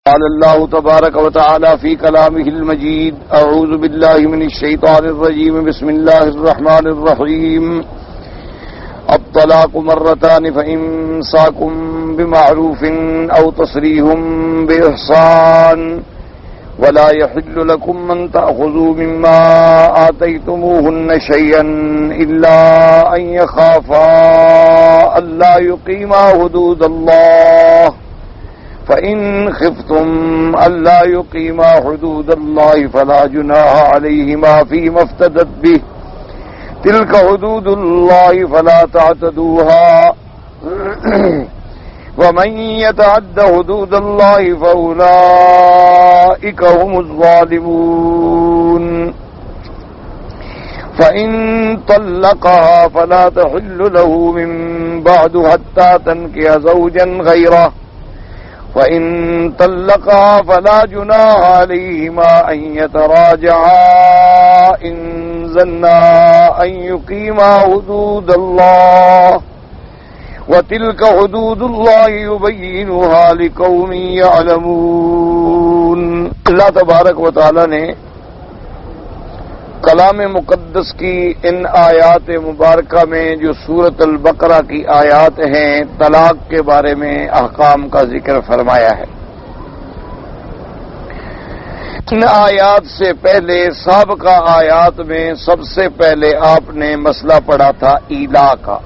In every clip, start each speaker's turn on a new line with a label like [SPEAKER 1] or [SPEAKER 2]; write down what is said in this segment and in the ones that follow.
[SPEAKER 1] قال الله تبارك وتعالى في كلامه المجيد: أعوذ بالله من الشيطان الرجيم، بسم الله الرحمن الرحيم. الطلاق مرتان فإمساكم بمعروف أو تسريح بإحسان ولا يحل لكم أن تأخذوا مما آتيتموهن شيئا إلا أن يخافا ألا يقيما حدود الله، فإن خفتم ألا يقيما حدود الله فلا جناح عليهما فيما افتدت به، تلك حدود الله فلا تعتدوها، ومن يتعد حدود الله فأولئك هم الظالمون. فإن طلقها فلا تحل له من بعد حتى تنكح زوجا غيره، وَإِن طَلَّقَهَا فَلَا جُنَاحَ عَلَيْهِمَا أَن يَتَرَاجَعَا إِن ظَنَّا أَن يُقِيمَا حُدُودَ اللَّهِ، وَتِلْكَ حُدُودُ اللَّهِ يُبَيِّنُهَا لِقَوْمٍ يَعْلَمُونَ. اللہ تبارک و تعالی نے کلام مقدس کی ان آیات مبارکہ میں جو سورۃ البقرہ کی آیات ہیں طلاق کے بارے میں احکام کا ذکر فرمایا ہے. ان آیات سے پہلے سابقہ آیات میں سب سے پہلے آپ نے مسئلہ پڑھا تھا ایلا کا.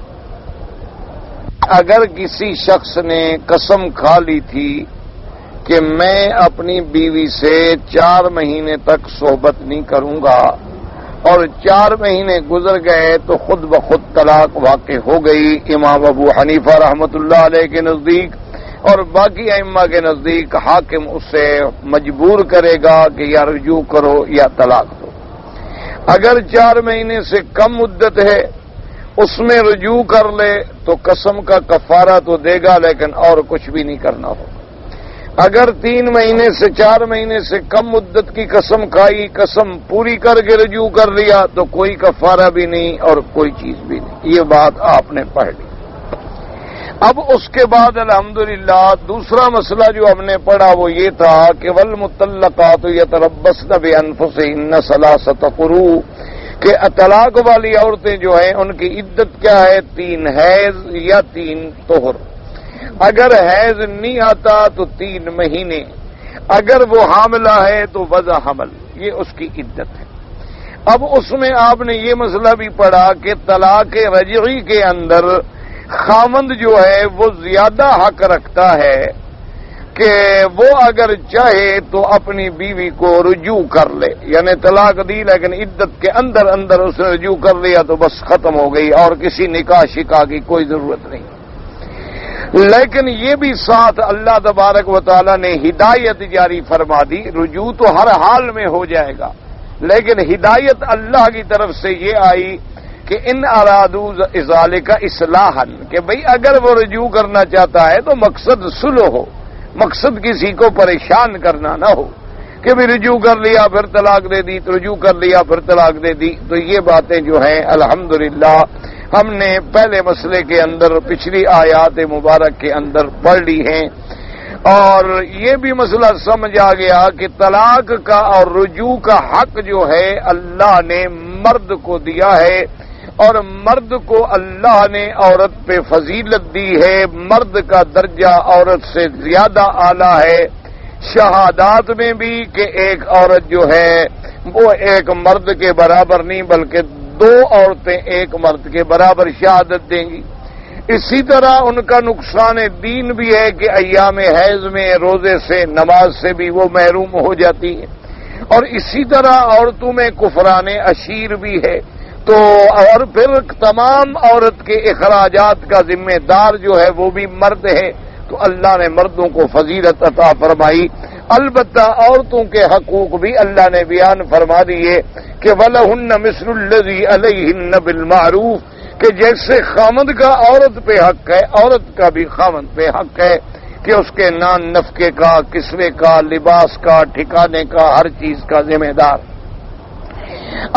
[SPEAKER 1] اگر کسی شخص نے قسم کھا لی تھی کہ میں اپنی بیوی سے 4 مہینے تک صحبت نہیں کروں گا اور 4 مہینے گزر گئے تو خود بخود طلاق واقع ہو گئی. امام ابو حنیفہ رحمۃ اللہ علیہ کے نزدیک اور باقی ائمہ کے نزدیک حاکم اسے مجبور کرے گا کہ یا رجوع کرو یا طلاق دو. اگر 4 مہینے سے کم مدت ہے اس میں رجوع کر لے تو قسم کا کفارہ تو دے گا لیکن اور کچھ بھی نہیں کرنا ہو. اگر 3 مہینے سے 4 مہینے سے کم مدت کی قسم کھائی، قسم پوری کر کے رجوع کر لیا تو کوئی کفارہ بھی نہیں اور کوئی چیز بھی نہیں. یہ بات آپ نے پڑھ لی. اب اس کے بعد الحمدللہ دوسرا مسئلہ جو ہم نے پڑھا وہ یہ تھا کہ والمطلقات یتربصن بانفسہن 3 قروء، کہ طلاق والی عورتیں جو ہیں ان کی عدت کیا ہے؟ 3 حیض یا 3 طہر. اگر حیض نہیں آتا تو 3 مہینے، اگر وہ حاملہ ہے تو وضع حمل، یہ اس کی عدت ہے. اب اس میں آپ نے یہ مسئلہ بھی پڑھا کہ طلاق رجعی کے اندر خاوند جو ہے وہ زیادہ حق رکھتا ہے کہ وہ اگر چاہے تو اپنی بیوی کو رجوع کر لے، یعنی طلاق دی لیکن عدت کے اندر اندر اس نے رجوع کر لیا تو بس ختم ہو گئی اور کسی نکاح شکا کی کوئی ضرورت نہیں. لیکن یہ بھی ساتھ اللہ تبارک و تعالی نے ہدایت جاری فرما دی. رجوع تو ہر حال میں ہو جائے گا لیکن ہدایت اللہ کی طرف سے یہ آئی کہ ان ارادو ذالک اصلاحا، کہ بھئی اگر وہ رجوع کرنا چاہتا ہے تو مقصد صلح ہو، مقصد کسی کو پریشان کرنا نہ ہو کہ بھی رجوع کر لیا پھر طلاق دے دی، تو رجوع کر لیا پھر طلاق دے دی. تو یہ باتیں جو ہیں الحمدللہ ہم نے پہلے مسئلے کے اندر پچھلی آیات مبارک کے اندر پڑھ لی ہیں اور یہ بھی مسئلہ سمجھ آ گیا کہ طلاق کا اور رجوع کا حق جو ہے اللہ نے مرد کو دیا ہے اور مرد کو اللہ نے عورت پہ فضیلت دی ہے. مرد کا درجہ عورت سے زیادہ اعلیٰ ہے شہادات میں بھی کہ ایک عورت جو ہے وہ ایک مرد کے برابر نہیں بلکہ 2 عورتیں ایک مرد کے برابر شہادت دیں گی. اسی طرح ان کا نقصان دین بھی ہے کہ ایام حیض میں روزے سے نماز سے بھی وہ محروم ہو جاتی ہے اور اسی طرح عورتوں میں کفران عشیر بھی ہے. تو اور پھر تمام عورت کے اخراجات کا ذمہ دار جو ہے وہ بھی مرد ہے. تو اللہ نے مردوں کو فضیلت عطا فرمائی. البتہ عورتوں کے حقوق بھی اللہ نے بیان فرما دیے کہ وَلَهُنَّ مِثْلُ الَّذِي عَلَيْهِنَّ بِالْمَعْرُوفِ، کہ جیسے خامند کا عورت پہ حق ہے عورت کا بھی خامند پہ حق ہے کہ اس کے نان نفقے کا، کسوے کا، لباس کا، ٹھکانے کا، ہر چیز کا ذمہ دار.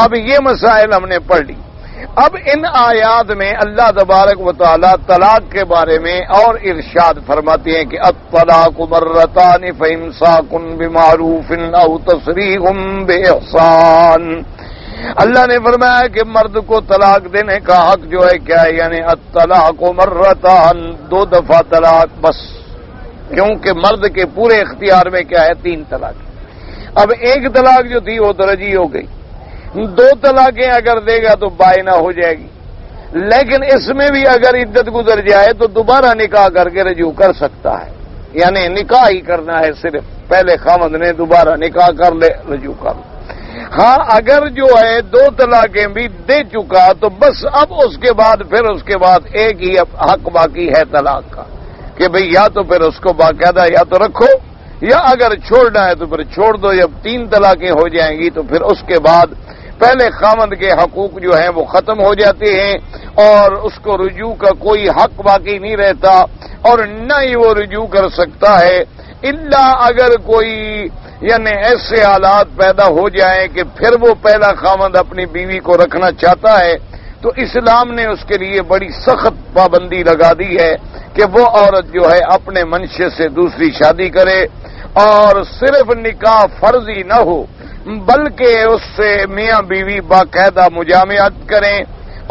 [SPEAKER 1] اب یہ مسائل ہم نے پڑھ لی. اب ان آیات میں اللہ تبارک و تعالی طلاق کے بارے میں اور ارشاد فرماتے ہیں کہ الطلاق مرتان فامساک بمعروف او تسریح باحسان. اللہ نے فرمایا کہ مرد کو طلاق دینے کا حق جو ہے کیا ہے، یعنی الطلاق مرتان، 2 دفعہ طلاق بس، کیونکہ مرد کے پورے اختیار میں کیا ہے 3 طلاق. اب 1 طلاق جو تھی وہ درجی ہو گئی، 2 طلاقیں اگر دے گا تو بائنہ ہو جائے گی، لیکن اس میں بھی اگر عدت گزر جائے تو دوبارہ نکاح کر کے رجوع کر سکتا ہے، یعنی نکاح ہی کرنا ہے صرف، پہلے خاوند نے دوبارہ نکاح کر لے رجوع کر لے. ہاں اگر جو ہے 2 طلاقیں بھی دے چکا تو بس اب اس کے بعد ایک ہی حق باقی ہے طلاق کا کہ بھئی یا تو پھر اس کو باقاعدہ یا تو رکھو، یا اگر چھوڑنا ہے تو پھر چھوڑ دو. جب 3 طلاقیں ہو جائیں گی تو پھر اس کے بعد پہلے خاوند کے حقوق جو ہیں وہ ختم ہو جاتے ہیں اور اس کو رجوع کا کوئی حق باقی نہیں رہتا، اور نہ ہی وہ رجوع کر سکتا ہے الا اگر کوئی یعنی ایسے حالات پیدا ہو جائیں کہ پھر وہ پہلا خاوند اپنی بیوی کو رکھنا چاہتا ہے تو اسلام نے اس کے لیے بڑی سخت پابندی لگا دی ہے کہ وہ عورت جو ہے اپنے منشے سے دوسری شادی کرے، اور صرف نکاح فرضی نہ ہو بلکہ اس سے میاں بیوی باقاعدہ مجامعت کریں،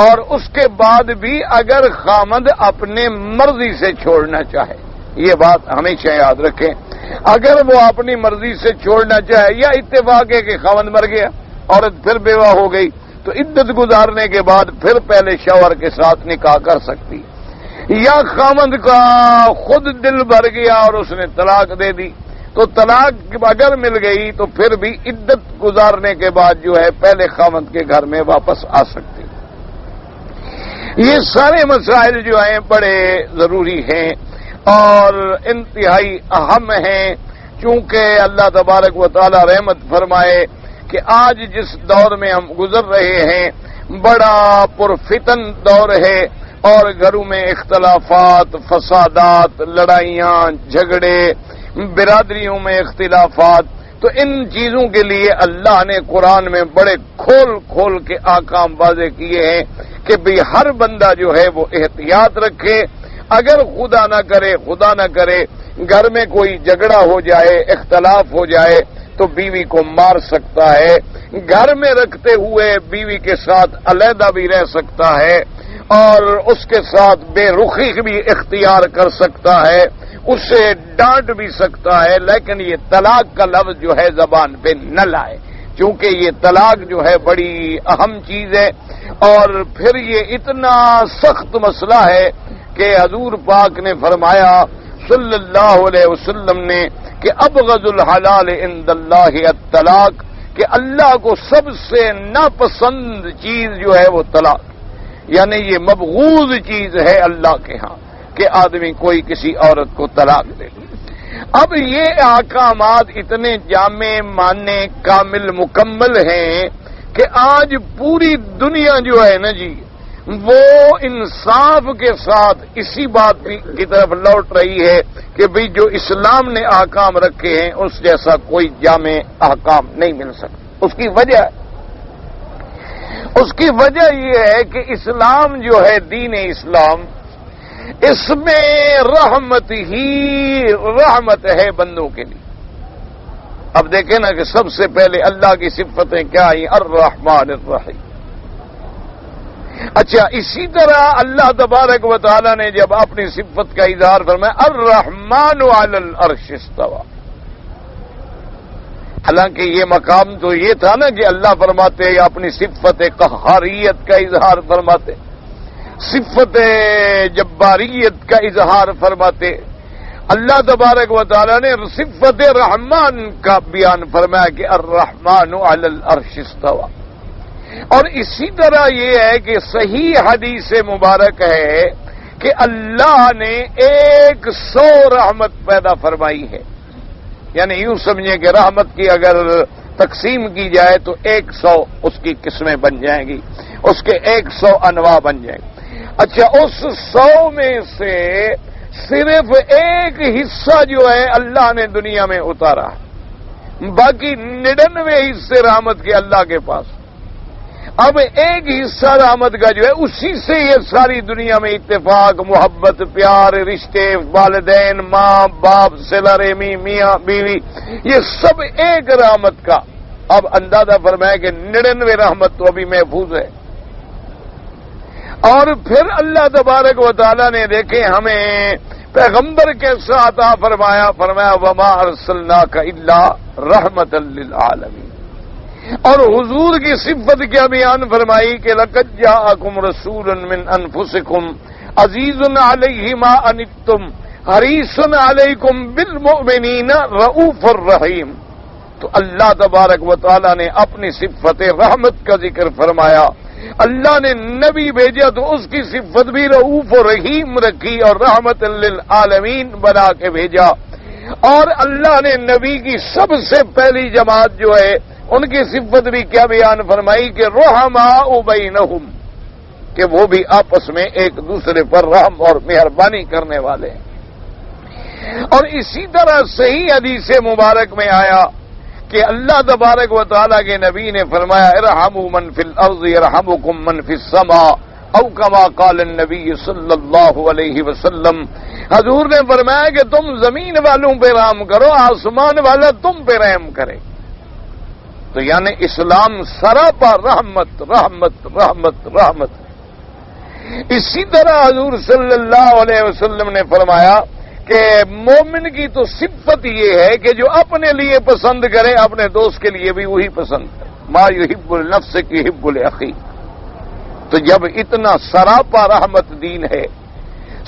[SPEAKER 1] اور اس کے بعد بھی اگر خاوند اپنے مرضی سے چھوڑنا چاہے، یہ بات ہمیشہ یاد رکھیں، اگر وہ اپنی مرضی سے چھوڑنا چاہے یا اتفاق ہے کہ خاوند مر گیا عورت پھر بیوہ ہو گئی تو عدت گزارنے کے بعد پھر پہلے شوہر کے ساتھ نکاح کر سکتی، یا خاوند کا خود دل بھر گیا اور اس نے طلاق دے دی تو طلاق اگر مل گئی تو پھر بھی عدت گزارنے کے بعد جو ہے پہلے خاوند کے گھر میں واپس آ سکتی. یہ سارے مسائل جو ہیں بڑے ضروری ہیں اور انتہائی اہم ہیں، چونکہ اللہ تبارک و تعالی رحمت فرمائے کہ آج جس دور میں ہم گزر رہے ہیں بڑا پرفتن دور ہے، اور گھروں میں اختلافات، فسادات، لڑائیاں، جھگڑے، برادریوں میں اختلافات، تو ان چیزوں کے لیے اللہ نے قرآن میں بڑے کھول کھول کے احکام واضح کیے ہیں کہ بھی ہر بندہ جو ہے وہ احتیاط رکھے. اگر خدا نہ کرے گھر میں کوئی جھگڑا ہو جائے، اختلاف ہو جائے تو بیوی کو مار سکتا ہے، گھر میں رکھتے ہوئے بیوی کے ساتھ علیحدہ بھی رہ سکتا ہے اور اس کے ساتھ بے رخی بھی اختیار کر سکتا ہے، اسے ڈانٹ بھی سکتا ہے، لیکن یہ طلاق کا لفظ جو ہے زبان پہ نہ لائے، چونکہ یہ طلاق جو ہے بڑی اہم چیز ہے. اور پھر یہ اتنا سخت مسئلہ ہے کہ حضور پاک نے فرمایا صلی اللہ علیہ وسلم نے کہ ابغض الحلال عند اللہ الطلاق، کہ اللہ کو سب سے ناپسند چیز جو ہے وہ طلاق، یعنی یہ مبغوض چیز ہے اللہ کے ہاں کہ آدمی کوئی کسی عورت کو طلاق دے. اب یہ احکامات اتنے جامع، معنی، کامل، مکمل ہیں کہ آج پوری دنیا جو ہے نا جی وہ انصاف کے ساتھ اسی بات کی طرف لوٹ رہی ہے کہ بھئی جو اسلام نے احکام رکھے ہیں اس جیسا کوئی جامع احکام نہیں مل سکتا. اس کی وجہ یہ ہے کہ اسلام جو ہے دین اسلام، اس میں رحمت ہے بندوں کے لیے. اب دیکھیں نا کہ سب سے پہلے اللہ کی صفتیں کیا ہیں؟ الرحمن الرحیم. اچھا اسی طرح اللہ تبارک و تعالی نے جب اپنی صفت کا اظہار فرمایا الرحمن علی العرش استوى، حالانکہ یہ مقام تو یہ تھا نا کہ اللہ فرماتے یا اپنی صفت قہاریت کا اظہار فرماتے، صفت جباریت کا اظہار فرماتے. اللہ تبارک و تعالی نے صفت رحمان کا بیان فرمایا کہ الرحمن علی العرش استوى. اور اسی طرح یہ ہے کہ صحیح حدیث مبارک ہے کہ اللہ نے 100 رحمت پیدا فرمائی ہے، یعنی یوں سمجھیں کہ رحمت کی اگر تقسیم کی جائے تو 100 اس کی قسمیں بن جائیں گی، اس کے 100 انواع بن جائیں گے. اچھا اس 100 میں سے صرف ایک حصہ جو ہے اللہ نے دنیا میں اتارا ہے، باقی 99 حصے رحمت کے اللہ کے پاس. اب ایک حصہ رحمت کا جو ہے اسی سے یہ ساری دنیا میں اتفاق، محبت، پیار، رشتے، والدین، ماں باپ، صلہ رحمی، میاں بیوی، یہ سب ایک رحمت کا۔ اب اندازہ فرمائے کہ 99 رحمت تو ابھی محفوظ ہے۔ اور پھر اللہ تبارک و تعالیٰ نے دیکھے ہمیں پیغمبر کے ساتھ فرمایا وما ارسلناک الا رحمت للعالمین، اور حضور کی صفت کیا بیان فرمائی کہ لقد جاءکم رسول من انفسکم عزیز علیہ ما عنتم حریص علیکم بالمؤمنین رؤوف الرحیم۔ تو اللہ تبارک و تعالیٰ نے اپنی صفت رحمت کا ذکر فرمایا، اللہ نے نبی بھیجا تو اس کی صفت بھی رؤوف و رحیم رکھی اور رحمت للعالمین بنا کے بھیجا۔ اور اللہ نے نبی کی سب سے پہلی جماعت جو ہے ان کی صفت بھی کیا بیان فرمائی کہ رحماء بینہم، کہ وہ بھی آپس میں ایک دوسرے پر رحم اور مہربانی کرنے والے ہیں۔ اور اسی طرح صحیح حدیث مبارک میں آیا کہ اللہ تبارک و تعالیٰ کے نبی نے فرمایا ارحموا من فی الارض یرحمکم من فی السماء، او کما قال النبی صلی اللہ علیہ وسلم۔ حضور نے فرمایا کہ تم زمین والوں پہ رحم کرو، آسمان والا تم پہ رحم کرے۔ تو یعنی اسلام سراپا رحمت رحمت رحمت رحمت۔ اسی طرح حضور صلی اللہ علیہ وسلم نے فرمایا کہ مومن کی تو صفت یہ ہے کہ جو اپنے لیے پسند کرے اپنے دوست کے لیے بھی وہی پسند کرے، ما یحب النفس کی حب الاخی۔ تو جب اتنا سراپا رحمت دین ہے،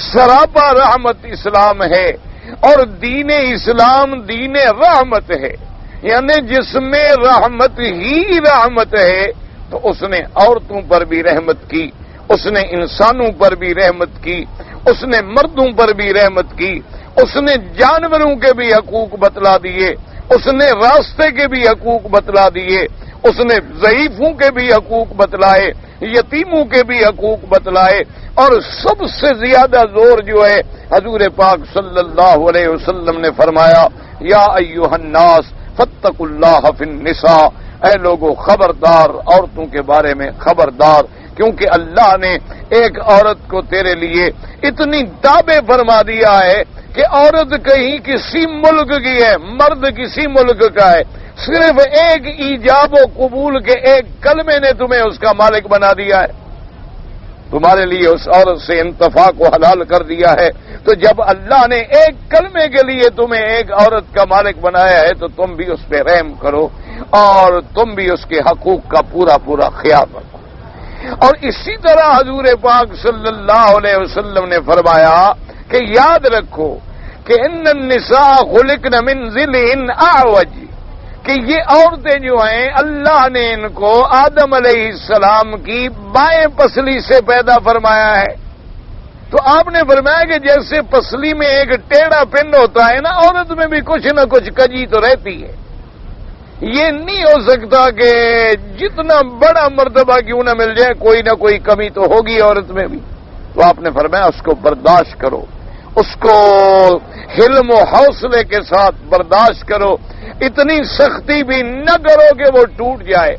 [SPEAKER 1] سراپا رحمت اسلام ہے، اور دین اسلام دین رحمت ہے، یعنی جس میں رحمت ہی رحمت ہے، تو اس نے عورتوں پر بھی رحمت کی، اس نے انسانوں پر بھی رحمت کی، اس نے مردوں پر بھی رحمت کی، اس نے جانوروں کے بھی حقوق بتلا دیے، اس نے راستے کے بھی حقوق بتلا دیے، اس نے ضعیفوں کے بھی حقوق بتلائے، یتیموں کے بھی حقوق بتلائے، اور سب سے زیادہ زور جو ہے حضور پاک صلی اللہ علیہ وسلم نے فرمایا یا ایھا الناس فاتقوا اللہ فی النساء، اے لوگو خبردار عورتوں کے بارے میں خبردار، کیونکہ اللہ نے ایک عورت کو تیرے لیے اتنی تابع فرما دیا ہے کہ عورت کہیں کسی ملک کی ہے، مرد کسی ملک کا ہے، صرف ایک ایجاب و قبول کے ایک کلمے نے تمہیں اس کا مالک بنا دیا ہے، تمہارے لیے اس عورت سے انتفاع کو حلال کر دیا ہے۔ تو جب اللہ نے ایک کلمے کے لیے تمہیں ایک عورت کا مالک بنایا ہے تو تم بھی اس پہ رحم کرو اور تم بھی اس کے حقوق کا پورا پورا خیال رکھو۔ اور اسی طرح حضور پاک صلی اللہ علیہ وسلم نے فرمایا کہ یاد رکھو کہ ان النساء خلقن من ضلع اعوج، کہ یہ عورتیں جو ہیں اللہ نے ان کو آدم علیہ السلام کی بائیں پسلی سے پیدا فرمایا ہے۔ تو آپ نے فرمایا کہ جیسے پسلی میں ایک ٹیڑھا پن ہوتا ہے نا، عورت میں بھی کچھ نہ کچھ کجی تو رہتی ہے۔ یہ نہیں ہو سکتا کہ جتنا بڑا مرتبہ کیوں نہ مل جائے کوئی نہ کوئی کمی تو ہوگی عورت میں بھی۔ تو آپ نے فرمایا اس کو برداشت کرو، اس کو حلم و حوصلے کے ساتھ برداشت کرو، اتنی سختی بھی نہ کرو کہ وہ ٹوٹ جائے،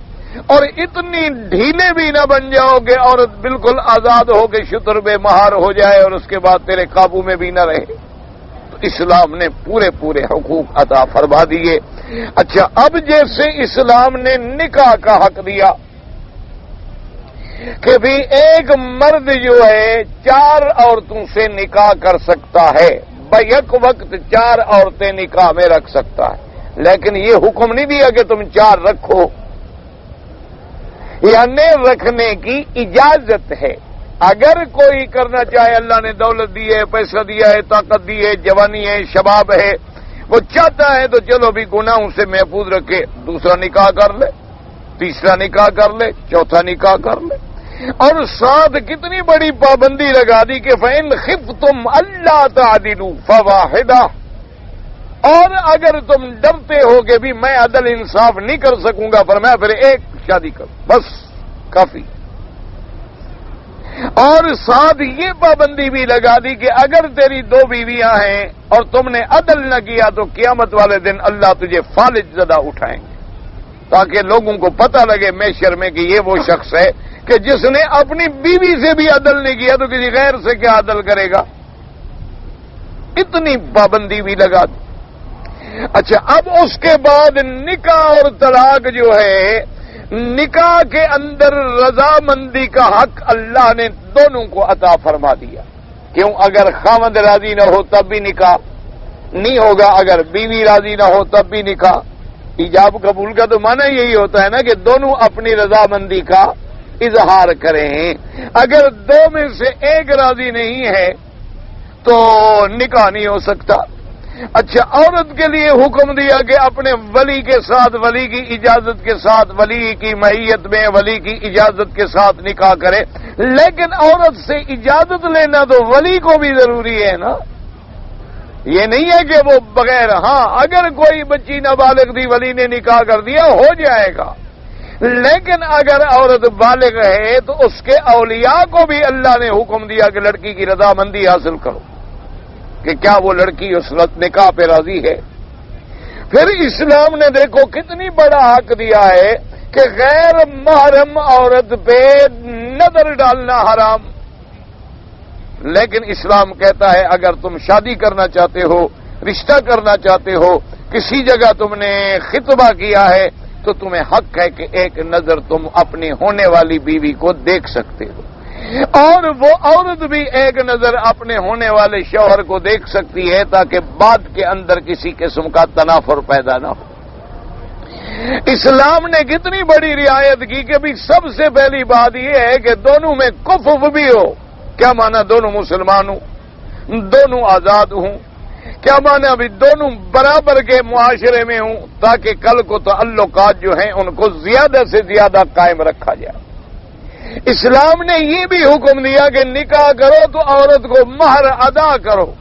[SPEAKER 1] اور اتنی ڈھیلے بھی نہ بن جاؤ کہ عورت بالکل آزاد ہو کے شتر بے مہار ہو جائے اور اس کے بعد تیرے قابو میں بھی نہ رہے۔ تو اسلام نے پورے پورے حقوق عطا فرما دیے۔ اچھا، اب جیسے اسلام نے نکاح کا حق دیا کہ بھی ایک مرد جو ہے 4 عورتوں سے نکاح کر سکتا ہے، بیک وقت 4 عورتیں نکاح میں رکھ سکتا ہے، لیکن یہ حکم نہیں دیا کہ تم 4 رکھو، یعنی رکھنے کی اجازت ہے۔ اگر کوئی کرنا چاہے، اللہ نے دولت دی ہے، پیسہ دیا ہے، طاقت دی ہے، جوانی ہے، شباب ہے، وہ چاہتا ہے تو چلو بھی گناہوں سے محفوظ رکھے، دوسرا نکاح کر لے، تیسرا نکاح کر لے، چوتھا نکاح کر لے۔ اور ساتھ کتنی بڑی پابندی لگا دی کہ فَإِنْ خِفْتُمْ أَلَّا تَعْدِلُوا فَوَاحِدَةً، اور اگر تم ڈرتے ہو کہ بھی میں عدل انصاف نہیں کر سکوں گا، فرمایا پھر ایک شادی کرو، بس کافی۔ اور ساتھ یہ پابندی بھی لگا دی کہ اگر تیری 2 بیویاں ہیں اور تم نے عدل نہ کیا تو قیامت والے دن اللہ تجھے فالج زدہ اٹھائیں گے۔ تاکہ لوگوں کو پتہ لگے میشر میں کہ یہ وہ شخص ہے کہ جس نے اپنی بیوی سے بھی عدل نہیں کیا تو کسی غیر سے کیا عدل کرے گا. اتنی پابندی بھی لگا دی. اچھا، اب اس کے بعد نکاح اور طلاق جو ہے، نکاح کے اندر رضامندی کا حق اللہ نے دونوں کو عطا فرما دیا. کیوں؟ اگر خاوند راضی نہ ہو تب بھی نکاح نہیں ہوگا، اگر بیوی راضی نہ ہو تب بھی نکاح. ایجاب قبول کا تو معنی یہی ہوتا ہے نا کہ دونوں اپنی رضامندی کا اظہار کریں. اگر دو میں سے ایک راضی نہیں ہے تو نکاح نہیں ہو سکتا. اچھا، عورت کے لیے حکم دیا کہ اپنے ولی کے ساتھ، ولی کی اجازت کے ساتھ، ولی کی معیت میں ولی کی اجازت کے ساتھ نکاح کرے. لیکن عورت سے اجازت لینا تو ولی کو بھی ضروری ہے نا. یہ نہیں ہے کہ وہ بغیر، ہاں اگر کوئی بچی نابالغ تھی ولی نے نکاح کر دیا ہو جائے گا، لیکن اگر عورت بالغ ہے تو اس کے اولیاء کو بھی اللہ نے حکم دیا کہ لڑکی کی رضامندی حاصل کرو کہ کیا وہ لڑکی اس نکاح پہ راضی ہے. پھر اسلام نے دیکھو کتنی بڑا حق دیا ہے کہ غیر محرم عورت پہ نظر ڈالنا حرام. لیکن اسلام کہتا ہے اگر تم شادی کرنا چاہتے ہو، رشتہ کرنا چاہتے ہو، کسی جگہ تم نے خطبہ کیا ہے تو تمہیں حق ہے کہ ایک نظر تم اپنی ہونے والی بیوی کو دیکھ سکتے ہو، اور وہ عورت بھی ایک نظر اپنے ہونے والے شوہر کو دیکھ سکتی ہے تاکہ بعد کے اندر کسی قسم کا تنافر پیدا نہ ہو. اسلام نے کتنی بڑی رعایت کی کہ بھی سب سے پہلی بات یہ ہے کہ دونوں میں کفو بھی ہو. کیا مانا؟ دونوں مسلمان ہوں، دونوں آزاد ہوں. کیا مانا؟ بھی دونوں برابر کے معاشرے میں ہوں تاکہ کل کو تعلقات جو ہیں ان کو زیادہ سے زیادہ قائم رکھا جائے. اسلام نے یہ بھی حکم دیا کہ نکاح کرو تو عورت کو مہر ادا کرو.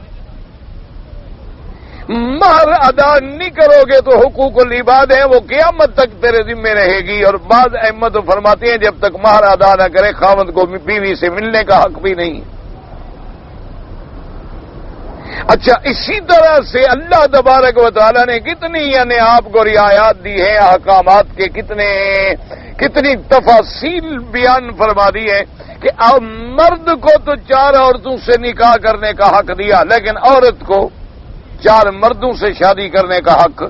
[SPEAKER 1] مہر ادا نہیں کرو گے تو حقوق العباد ہے وہ قیامت تک تیرے ذمہ رہے گی. اور بعض احمد فرماتے ہیں جب تک مہر ادا نہ کرے خاوند کو بیوی سے ملنے کا حق بھی نہیں. اچھا، اسی طرح سے اللہ تبارک و تعالیٰ نے کتنی یعنی آپ کو رعایات دی ہے، احکامات کے کتنی تفاصیل بیان فرما دی ہے کہ مرد کو تو 4 عورتوں سے نکاح کرنے کا حق دیا، لیکن عورت کو 4 مردوں سے شادی کرنے کا حق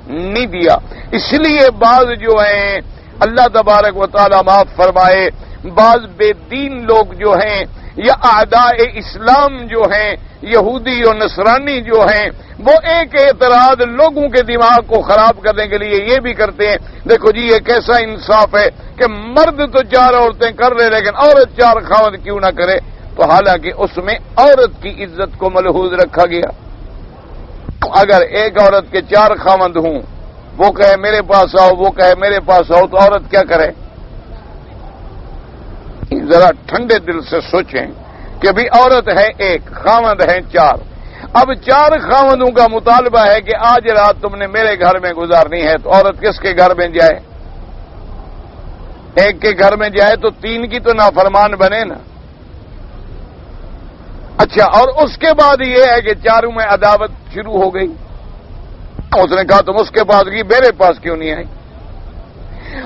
[SPEAKER 1] نہیں دیا. اس لیے بعض جو ہیں اللہ تبارک و تعالیٰ معاف فرمائے، بعض بے دین لوگ جو ہیں یا اعداء اسلام جو ہیں، یہودی اور نصرانی جو ہیں، وہ ایک اعتراض لوگوں کے دماغ کو خراب کرنے کے لیے یہ بھی کرتے ہیں، دیکھو جی یہ کیسا انصاف ہے کہ مرد تو 4 عورتیں کر رہے لیکن عورت 4 خاوند کیوں نہ کرے. تو حالانکہ اس میں عورت کی عزت کو ملحوظ رکھا گیا. اگر ایک عورت کے 4 خاوند ہوں، وہ کہے میرے پاس آؤ، وہ کہے میرے پاس آؤ، تو عورت کیا کرے؟ ذرا ٹھنڈے دل سے سوچیں کہ بھی عورت ہے ایک، خاوند ہیں 4. اب 4 خاوندوں کا مطالبہ ہے کہ آج رات تم نے میرے گھر میں گزارنی ہے، تو عورت کس کے گھر میں جائے؟ ایک کے گھر میں جائے تو 3 کی تو نافرمان بنے نا. اچھا، اور اس کے بعد یہ ہے کہ 4 میں عداوت شروع ہو گئی. اس نے کہا تم اس کے پاس گئی، میرے پاس کیوں نہیں آئی؟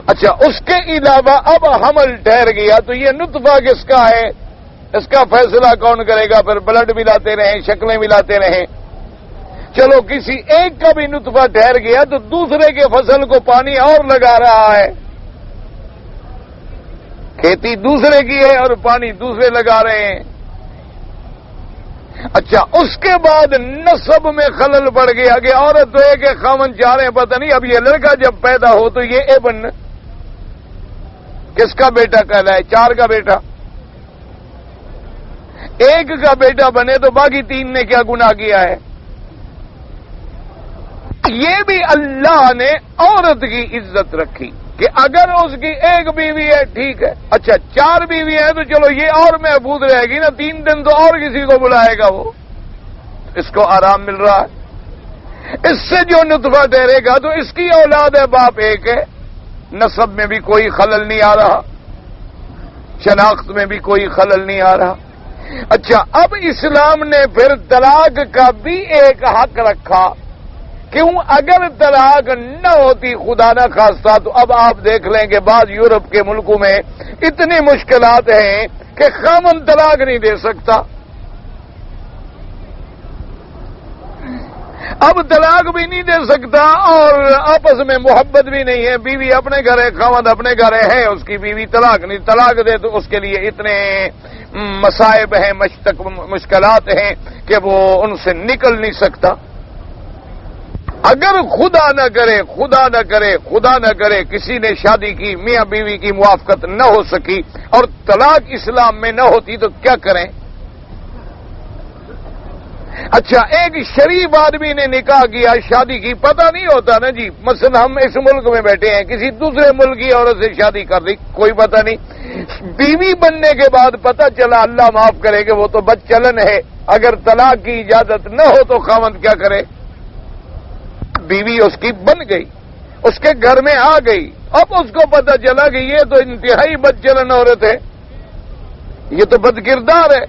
[SPEAKER 1] اچھا، اس کے علاوہ اب حمل ٹھہر گیا تو یہ نطفہ کس کا ہے؟ اس کا فیصلہ کون کرے گا؟ پھر بلڈ ملاتے رہیں، شکلیں ملاتے رہیں. چلو کسی ایک کا بھی نطفہ ٹھہر گیا تو دوسرے کے فصل کو پانی اور لگا رہا ہے. کھیتی دوسرے کی ہے اور پانی دوسرے لگا رہے ہیں. اچھا، اس کے بعد نسب میں خلل پڑ گیا کہ عورت تو ایک خاوند 4 ہیں، پتہ نہیں اب یہ لڑکا جب پیدا ہو تو یہ ابن کس کا بیٹا کہلائے؟ 4 کا بیٹا. ایک کا بیٹا بنے تو باقی 3 نے کیا گناہ کیا ہے؟ یہ بھی اللہ نے عورت کی عزت رکھی کہ اگر اس کی ایک بیوی ہے ٹھیک ہے. اچھا 4 بیوی ہیں تو چلو یہ اور محفوظ رہے گی نا، 3 دن تو اور کسی کو بلائے گا، وہ اس کو آرام مل رہا ہے. اس سے جو نطفہ ٹھہرے گا تو اس کی اولاد ہے، باپ ایک ہے، نسب میں بھی کوئی خلل نہیں آ رہا، شناخت میں بھی کوئی خلل نہیں آ رہا. اچھا، اب اسلام نے پھر طلاق کا بھی ایک حق رکھا کیوں؟ اگر طلاق نہ ہوتی خدا نہ خواستہ تو اب آپ دیکھ لیں کہ بعض یورپ کے ملکوں میں اتنی مشکلات ہیں کہ خامن طلاق نہیں دے سکتا. اب طلاق بھی نہیں دے سکتا اور آپس میں محبت بھی نہیں ہے. بیوی اپنے گھر ہے، خاوند اپنے گھر ہے، اس کی بیوی طلاق نہیں، طلاق دے تو اس کے لیے اتنے مصائب ہیں، مشکلات ہیں کہ وہ ان سے نکل نہیں سکتا. اگر خدا نہ کرے کسی نے شادی کی، میاں بیوی کی موافقت نہ ہو سکی اور طلاق اسلام میں نہ ہوتی تو کیا کریں؟ اچھا، ایک شریف آدمی نے نکاح کیا، شادی کی، پتہ نہیں ہوتا نا جی. مثلا ہم اس ملک میں بیٹھے ہیں، کسی دوسرے ملک کی عورت سے شادی کر دی، کوئی پتہ نہیں. بیوی بننے کے بعد پتہ چلا، اللہ معاف کرے کہ وہ تو بد چلن ہے، اگر طلاق کی اجازت نہ ہو تو خاوند کیا کرے؟ بیوی اس کی بن گئی، اس کے گھر میں آ گئی، اب اس کو پتہ چلا کہ یہ تو انتہائی بد چلن عورت ہے، یہ تو بد کردار ہے.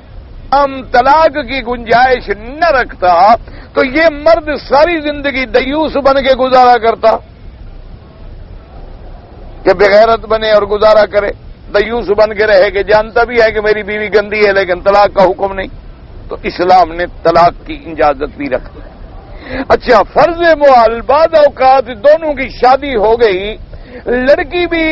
[SPEAKER 1] ہم طلاق کی گنجائش نہ رکھتا تو یہ مرد ساری زندگی دیوس بن کے گزارا کرتا کہ بغیرت بنے اور گزارا کرے، دیوس بن کے رہے کہ جانتا بھی ہے کہ میری بیوی گندی ہے لیکن طلاق کا حکم نہیں. تو اسلام نے طلاق کی اجازت بھی رکھی. اچھا، فرض محال بعض اوقات دونوں کی شادی ہو گئی، لڑکی بھی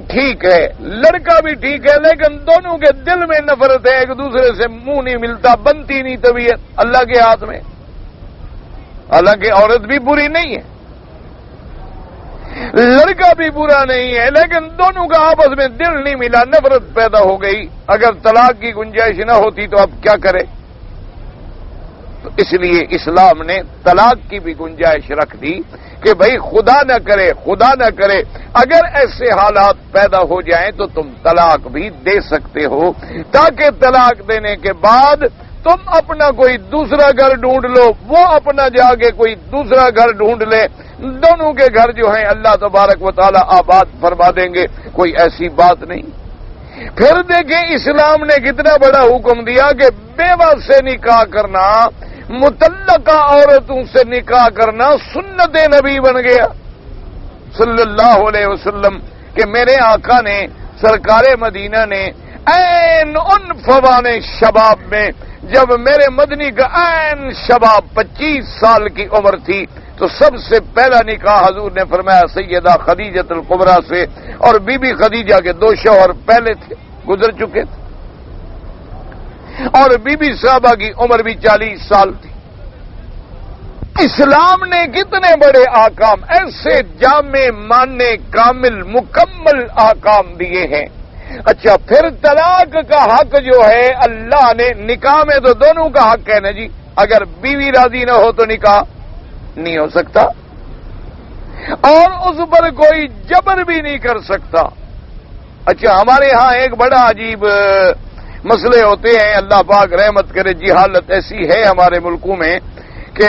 [SPEAKER 1] ٹھیک ہے، لڑکا بھی ٹھیک ہے، لیکن دونوں کے دل میں نفرت ہے، ایک دوسرے سے منہ نہیں ملتا، بنتی نہیں طبیعت، اللہ کے ہاتھ میں. حالانکہ عورت بھی بری نہیں ہے، لڑکا بھی برا نہیں ہے، لیکن دونوں کا آپس میں دل نہیں ملا، نفرت پیدا ہو گئی. اگر طلاق کی گنجائش نہ ہوتی تو اب کیا کرے؟ تو اس لیے اسلام نے طلاق کی بھی گنجائش رکھ دی کہ بھائی خدا نہ کرے اگر ایسے حالات پیدا ہو جائیں تو تم طلاق بھی دے سکتے ہو، تاکہ طلاق دینے کے بعد تم اپنا کوئی دوسرا گھر ڈھونڈ لو، وہ اپنا جا کے کوئی دوسرا گھر ڈھونڈ لے، دونوں کے گھر جو ہیں اللہ تبارک و تعالی آباد فرما دیں گے. کوئی ایسی بات نہیں. پھر دیکھیں اسلام نے کتنا بڑا حکم دیا کہ بیوہ سے نکاح کرنا، متعلقہ عورتوں سے نکاح کرنا سنت نبی بن گیا صلی اللہ علیہ وسلم. کہ میرے آقا نے، سرکار مدینہ نے عین ان فوان شباب میں، جب میرے مدنی کا عین شباب 25 سال کی عمر تھی، تو سب سے پہلا نکاح حضور نے فرمایا سیدہ خدیجہ الکبریٰ سے، اور بی بی خدیجہ کے 2 شوہر پہلے تھے، گزر چکے تھے، اور بی بی صحابہ کی عمر بھی 40 سال تھی. اسلام نے کتنے بڑے احکام، ایسے جامع ماننے کامل مکمل احکام دیے ہیں. اچھا، پھر طلاق کا حق جو ہے اللہ نے، نکاح میں تو دونوں کا حق ہے نا جی، اگر بیوی راضی نہ ہو تو نکاح نہیں ہو سکتا، اور اس پر کوئی جبر بھی نہیں کر سکتا. اچھا، ہمارے ہاں ایک بڑا عجیب مسئلے ہوتے ہیں، اللہ پاک رحمت کرے، جہالت ایسی ہے ہمارے ملکوں میں کہ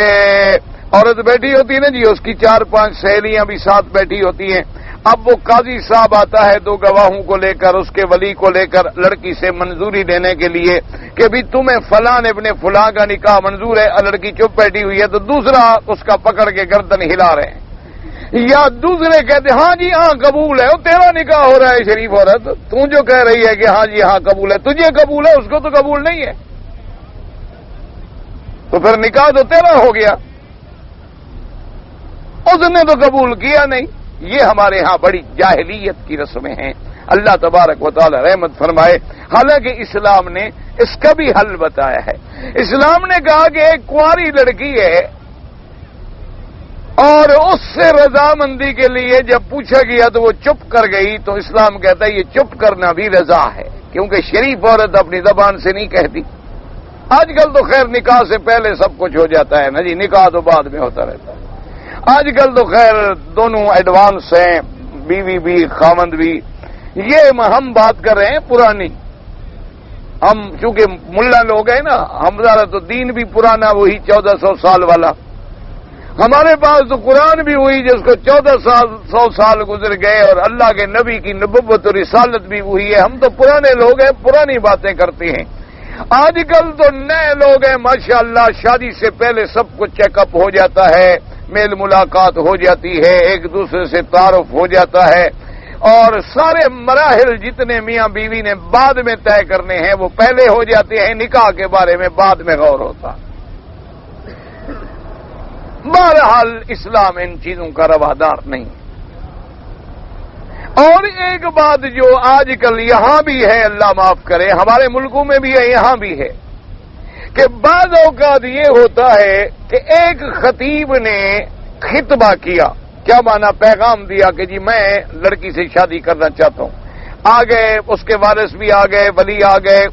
[SPEAKER 1] عورت بیٹھی ہوتی ہے نا جی، اس کی 4-5 سہیلیاں بھی ساتھ بیٹھی ہوتی ہیں. اب وہ قاضی صاحب آتا ہے 2 گواہوں کو لے کر، اس کے ولی کو لے کر لڑکی سے منظوری لینے کے لیے کہ بھی تمہیں فلاں ابن فلاں کا نکاح منظور ہے. لڑکی چپ بیٹھی ہوئی ہے تو دوسرا اس کا پکڑ کے گردن ہلا رہے ہیں، یا دوسرے کہتے ہاں جی ہاں قبول ہے، وہ تیرا نکاح ہو رہا ہے شریف عورت، تو جو کہہ رہی ہے کہ ہاں جی ہاں قبول ہے، تجھے قبول ہے، اس کو تو قبول نہیں ہے، تو پھر نکاح تو تیرا ہو گیا، اس نے تو قبول کیا نہیں. یہ ہمارے ہاں بڑی جاہلیت کی رسمیں ہیں، اللہ تبارک و تعالی رحمت فرمائے. حالانکہ اسلام نے اس کا بھی حل بتایا ہے. اسلام نے کہا کہ ایک کنواری لڑکی ہے اور اس سے رضامندی کے لیے جب پوچھا گیا تو وہ چپ کر گئی، تو اسلام کہتا ہے یہ چپ کرنا بھی رضا ہے، کیونکہ شریف عورت اپنی زبان سے نہیں کہتی. آج کل تو خیر نکاح سے پہلے سب کچھ ہو جاتا ہے نا جی، نکاح تو بعد میں ہوتا رہتا ہے. آج کل تو خیر دونوں ایڈوانس ہیں، بیوی بھی خاوند بھی. یہ ہم بات کر رہے ہیں پرانی، ہم چونکہ ملا لوگ ہیں نا، ہمارا تو دین بھی پرانا، وہی 1400 سال والا. ہمارے پاس تو قرآن بھی ہوئی جس کو 1400 سال گزر گئے، اور اللہ کے نبی کی نبوت اور رسالت بھی ہوئی ہے. ہم تو پرانے لوگ ہیں، پرانی باتیں کرتے ہیں. آج کل تو نئے لوگ ہیں ماشاءاللہ، شادی سے پہلے سب کچھ چیک اپ ہو جاتا ہے، میل ملاقات ہو جاتی ہے، ایک دوسرے سے تعارف ہو جاتا ہے، اور سارے مراحل جتنے میاں بیوی نے بعد میں طے کرنے ہیں وہ پہلے ہو جاتے ہیں، نکاح کے بارے میں بعد میں غور ہوتا۔ بہرحال اسلام ان چیزوں کا روادار نہیں۔ اور ایک بات جو آج کل یہاں بھی ہے، اللہ معاف کرے، ہمارے ملکوں میں بھی ہے، یہاں بھی ہے، کہ بعض اوقات یہ ہوتا ہے کہ ایک خطیب نے خطبہ کیا، کیا مانا، پیغام دیا کہ جی میں لڑکی سے شادی کرنا چاہتا ہوں، آ گئے اس کے وارث بھی آ گئے، ولی آ گئے،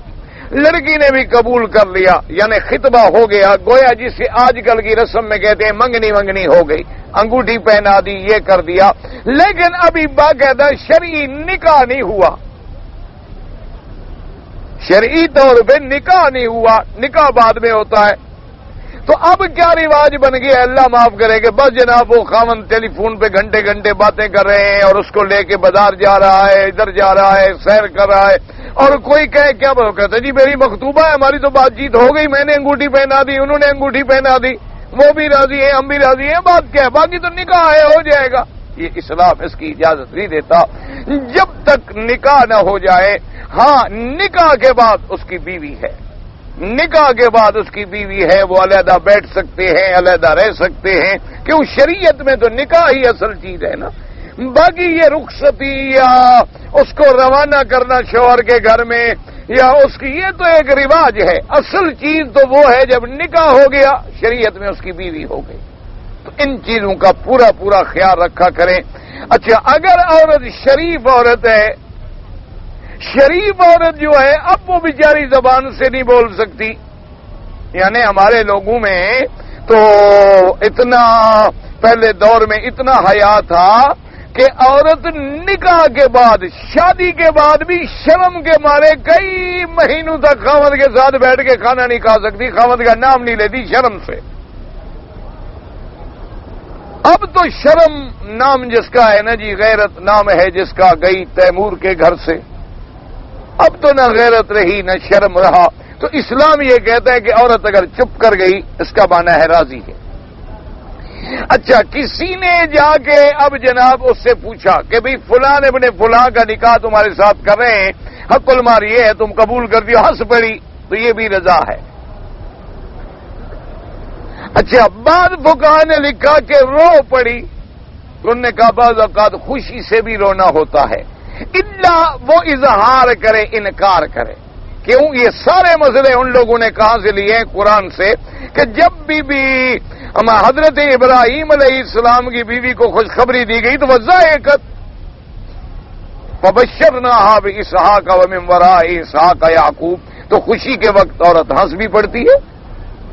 [SPEAKER 1] لڑکی نے بھی قبول کر لیا، یعنی خطبہ ہو گیا، گویا جسے آج کل کی رسم میں کہتے ہیں منگنی ہو گئی، انگوٹھی پہنا دی، یہ کر دیا، لیکن ابھی باقاعدہ شرعی نکاح نہیں ہوا، شرعی طور پہ نکاح نہیں ہوا، نکاح بعد میں ہوتا ہے۔ تو اب کیا رواج بن گیا، اللہ معاف کرے کہ بس جناب وہ خاوند ٹیلی فون پہ گھنٹے گھنٹے باتیں کر رہے ہیں، اور اس کو لے کے بازار جا رہا ہے، ادھر جا رہا ہے، سیر کر رہا ہے، اور کوئی کہے کیا کہتا ہے جی میری مخطوبہ ہے، ہماری تو بات چیت ہو گئی، میں نے انگوٹھی پہنا دی، انہوں نے انگوٹھی پہنا دی، وہ بھی راضی ہیں، ہم بھی راضی ہیں، بات کیا ہے، باقی تو نکاح ہے، ہو جائے گا۔ یہ اسلام اس کی اجازت نہیں دیتا، جب تک نکاح نہ ہو جائے۔ ہاں، نکاح کے بعد اس کی بیوی ہے، نکاح کے بعد اس کی بیوی ہے، وہ علیحدہ بیٹھ سکتے ہیں، علیحدہ رہ سکتے ہیں، کیوں شریعت میں تو نکاح ہی اصل چیز ہے نا۔ باقی یہ رخصتی یا اس کو روانہ کرنا شوہر کے گھر میں یا اس کی، یہ تو ایک رواج ہے، اصل چیز تو وہ ہے جب نکاح ہو گیا، شریعت میں اس کی بیوی ہو گئی۔ تو ان چیزوں کا پورا خیال رکھا کریں۔ اچھا، اگر عورت شریف عورت ہے، شریف عورت جو ہے، اب وہ بیچاری زبان سے نہیں بول سکتی، یعنی ہمارے لوگوں میں تو اتنا پہلے دور میں اتنا حیا تھا کہ عورت نکاح کے بعد، شادی کے بعد بھی شرم کے مارے کئی مہینوں تک خاوند کے ساتھ بیٹھ کے کھانا نہیں کھا سکتی، خاوند کا نام نہیں لیتی شرم سے۔ اب تو شرم نام جس کا ہے نا جی، غیرت نام ہے جس کا، گئی تیمور کے گھر سے، اب تو نہ غیرت رہی نہ شرم رہا۔ تو اسلام یہ کہتا ہے کہ عورت اگر چپ کر گئی، اس کا معنی ہے راضی ہے۔ اچھا، کسی نے جا کے اب جناب اس سے پوچھا کہ بھئی فلاں ابن فلاں کا نکاح تمہارے ساتھ کر رہے ہیں، حق المار یہ ہے، تم قبول کر دیو، ہنس پڑی، تو یہ بھی رضا ہے۔ اچھا، بعد فقہا نے لکھا کہ رو پڑی، تو انہوں نے کہا بعض اوقات خوشی سے بھی رونا ہوتا ہے، الا وہ اظہار کرے، انکار کرے۔ کیوں؟ یہ سارے مسئلے ان لوگوں نے کہاں سے لیے ہیں؟ قرآن سے، کہ جب بھی حضرت ابراہیم علیہ السلام کی بیوی کو خوشخبری دی گئی تو وہ ذائقت فبشرناها باسحاق ومن وراء اسحاق یعقوب، تو خوشی کے وقت عورت ہنس بھی پڑتی ہے۔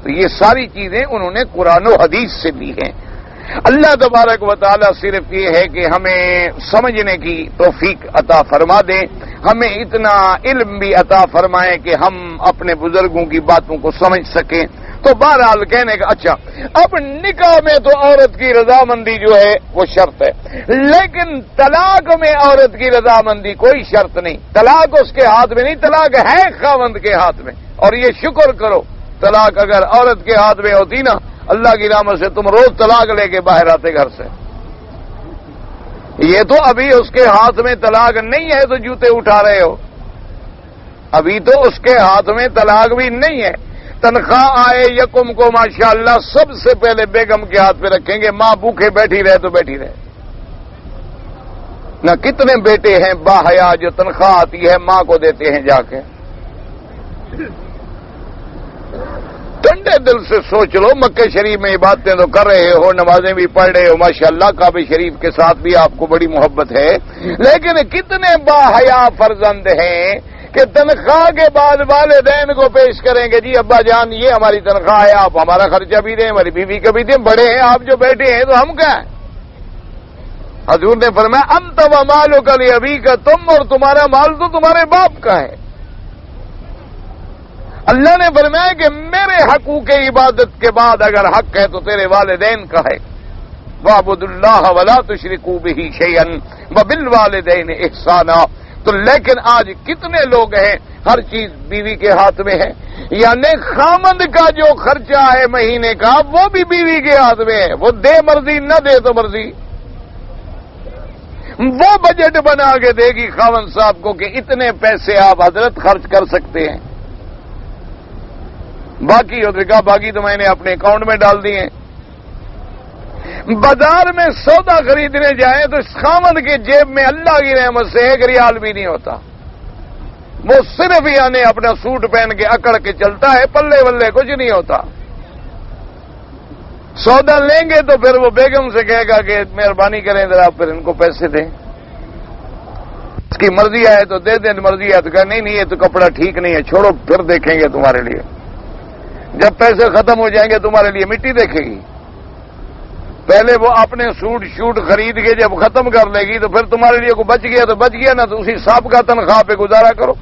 [SPEAKER 1] تو یہ ساری چیزیں انہوں نے قرآن و حدیث سے لی ہیں۔ اللہ تبارک و تعالی صرف یہ ہے کہ ہمیں سمجھنے کی توفیق عطا فرما دے، ہمیں اتنا علم بھی عطا فرمائے کہ ہم اپنے بزرگوں کی باتوں کو سمجھ سکیں۔ تو بہرحال کہنے کا، اچھا اب نکاح میں تو عورت کی رضامندی جو ہے وہ شرط ہے، لیکن طلاق میں عورت کی رضامندی کوئی شرط نہیں، طلاق اس کے ہاتھ میں نہیں، طلاق ہے خاوند کے ہاتھ میں۔ اور یہ شکر کرو، طلاق اگر عورت کے ہاتھ میں ہوتی نا، اللہ کی رحمت سے تم روز طلاق لے کے باہر آتے گھر سے۔ یہ تو ابھی اس کے ہاتھ میں طلاق نہیں ہے تو جوتے اٹھا رہے ہو، ابھی تو اس کے ہاتھ میں طلاق بھی نہیں ہے۔ تنخواہ آئے یکم کو ماشاءاللہ سب سے پہلے بیگم کے ہاتھ پہ رکھیں گے، ماں بھوکے بیٹھی رہے تو بیٹھی رہے۔ نہ کتنے بیٹے ہیں باحیا جو تنخواہ آتی ہے ماں کو دیتے ہیں جا کے۔ ٹھنڈے دل سے سوچ لو، مکہ شریف میں عبادتیں تو کر رہے ہو، نمازیں بھی پڑھ رہے ہو ماشاءاللہ، کعبہ شریف کے ساتھ بھی آپ کو بڑی محبت ہے، لیکن کتنے باحیا فرزند ہیں کہ تنخواہ کے بعد والدین کو پیش کریں گے، جی ابا جان یہ ہماری تنخواہ ہے، آپ ہمارا خرچہ بھی دیں، ہماری بیوی کا بھی دیں، بڑے ہیں آپ جو بیٹھے ہیں تو ہم کیا ہیں؟ حضور نے فرمایا انت ومالک لابیک، تم اور تمہارا مال تو تمہارے باپ کا ہے۔ اللہ نے فرمایا کہ میرے حقوق عبادت کے بعد اگر حق ہے تو تیرے والدین کا ہے۔ وَاعْبُدُوا اللَّهَ وَلَا تُشْرِكُوا بِهِ شَيْئًا وَبِالْوَالِدَيْنِ إِحْسَانًا۔ تو لیکن آج کتنے لوگ ہیں ہر چیز بیوی کے ہاتھ میں ہے، یعنی خامند کا جو خرچہ ہے مہینے کا وہ بھی بیوی کے ہاتھ میں ہے، وہ دے مرضی نہ دے تو مرضی، وہ بجٹ بنا کے دے گی خاوند صاحب کو کہ اتنے پیسے آپ حضرت خرچ کر سکتے ہیں، باقی باقی تو میں نے اپنے اکاؤنٹ میں ڈال دیے ہیں۔ بازار میں سودا خریدنے جائیں تو اس خاوند کے جیب میں اللہ کی رحمت سے 1 ریال بھی نہیں ہوتا، وہ صرف یعنی اپنا سوٹ پہن کے اکڑ کے چلتا ہے، پلے ولے کچھ نہیں ہوتا۔ سودا لیں گے تو پھر وہ بیگم سے کہے گا کہ مہربانی کریں ذرا پھر ان کو پیسے دیں، اس کی مرضی آئے تو دے دیں، مرضی آئے تو کہا نہیں یہ تو کپڑا ٹھیک نہیں ہے، چھوڑو پھر دیکھیں گے تمہارے لیے، جب پیسے ختم ہو جائیں گے تمہارے لیے مٹی دیکھے گی، پہلے وہ اپنے سوٹ شوٹ خرید کے جب ختم کر لے گی تو پھر تمہارے لیے کو بچ گیا تو بچ گیا، نہ تو اسی صاحب کا تنخواہ پہ گزارا کرو۔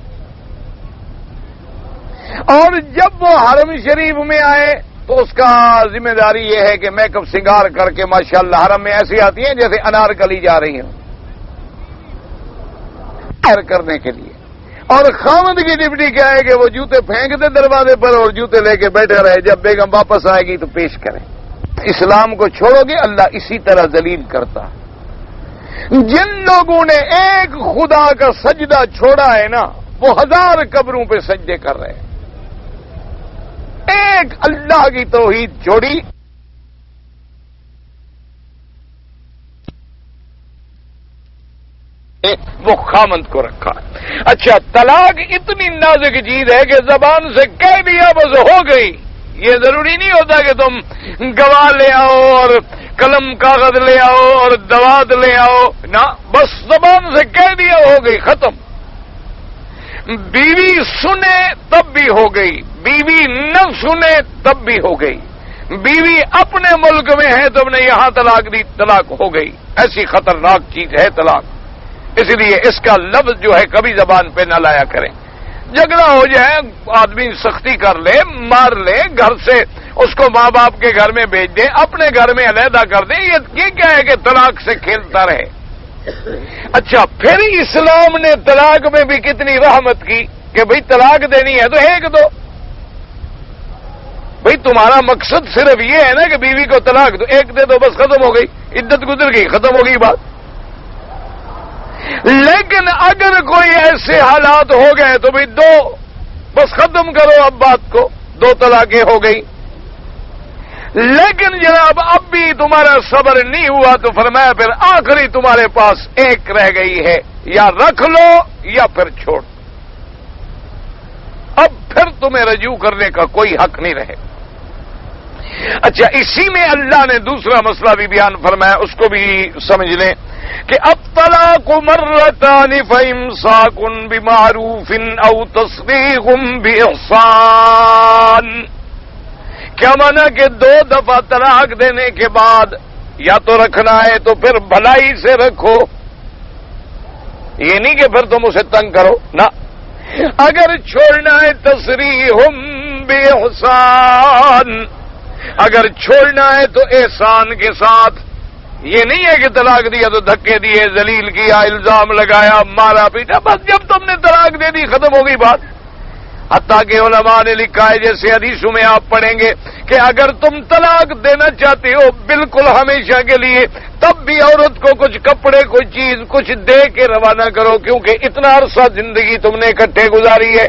[SPEAKER 1] اور جب وہ حرم شریف میں آئے تو اس کا ذمہ داری یہ ہے کہ میک اپ سنگار کر کے ماشاءاللہ حرم میں ایسی آتی ہیں جیسے انارکلی جا رہی ہیں کرنے کے لیے، اور خاوند کی ڈپٹی کیا ہے کہ وہ جوتے پھینک دے دروازے پر اور جوتے لے کے بیٹھے رہے، جب بیگم واپس آئے گی تو پیش کریں۔ اسلام کو چھوڑو گے اللہ اسی طرح ذلیل کرتا۔ جن لوگوں نے ایک خدا کا سجدہ چھوڑا ہے نا وہ 1000 قبروں پہ سجدے کر رہے ہیں، ایک اللہ کی توحید چھوڑی وہ خامند کو رکھا ہے۔ اچھا طلاق اتنی نازک چیز ہے کہ زبان سے کہہ دیا بس ہو گئی، یہ ضروری نہیں ہوتا کہ تم گواہ لے آؤ اور قلم کاغذ لے آؤ اور دوات لے آؤ، نہ بس زبان سے کہہ دیا ہو گئی، ختم۔ بیوی سنے تب بھی ہو گئی، بیوی نہ سنے تب بھی ہو گئی، بیوی اپنے ملک میں ہے تم نے یہاں طلاق دی، طلاق ہو گئی۔ ایسی خطرناک چیز ہے طلاق، اس لیے اس کا لفظ جو ہے کبھی زبان پہ نہ لایا کریں۔ جھگڑا ہو جائے آدمی سختی کر لے، مار لے، گھر سے اس کو ماں باپ کے گھر میں بھیج دے، اپنے گھر میں علیحدہ کر دے، یہ کیا ہے کہ طلاق سے کھیلتا رہے۔ اچھا پھر اسلام نے طلاق میں بھی کتنی رحمت کی کہ بھئی طلاق دینی ہے تو ایک دو، بھئی تمہارا مقصد صرف یہ ہے نا کہ بیوی کو طلاق دو، ایک دے دو بس ختم ہو گئی، عدت گزر گئی، ختم ہو گئی بات۔ لیکن اگر کوئی ایسے حالات ہو گئے تو بھئی دو، بس ختم کرو اب بات کو، 2 طلاقیں ہو گئی۔ لیکن جناب اب بھی تمہارا صبر نہیں ہوا تو فرمایا پھر آخری تمہارے پاس ایک رہ گئی ہے، یا رکھ لو یا پھر چھوڑ، اب پھر تمہیں رجوع کرنے کا کوئی حق نہیں رہے۔ اچھا اسی میں اللہ نے دوسرا مسئلہ بھی بیان فرمایا، اس کو بھی سمجھ لیں کہ الطلاق مرتان فامساک بمعروف او تصریح باحسان، کیا مانا کہ 2 دفعہ طلاق دینے کے بعد یا تو رکھنا ہے تو پھر بھلائی سے رکھو، یہ نہیں کہ پھر تم اسے تنگ کرو، نہ، اگر چھوڑنا ہے تصریح باحسان، اگر چھوڑنا ہے تو احسان کے ساتھ، یہ نہیں ہے کہ طلاق دیا تو دھکے دیے، ذلیل کیا، الزام لگایا، مارا پیٹا، بس جب تم نے طلاق دے دی ختم ہو گئی بات۔ حتیٰ کہ علماء نے لکھا ہے جیسے حدیثوں میں آپ پڑھیں گے کہ اگر تم طلاق دینا چاہتے ہو بالکل ہمیشہ کے لیے تب بھی عورت کو کچھ کپڑے کوئی چیز کچھ دے کے روانہ کرو، کیونکہ اتنا عرصہ زندگی تم نے اکٹھے گزاری ہے،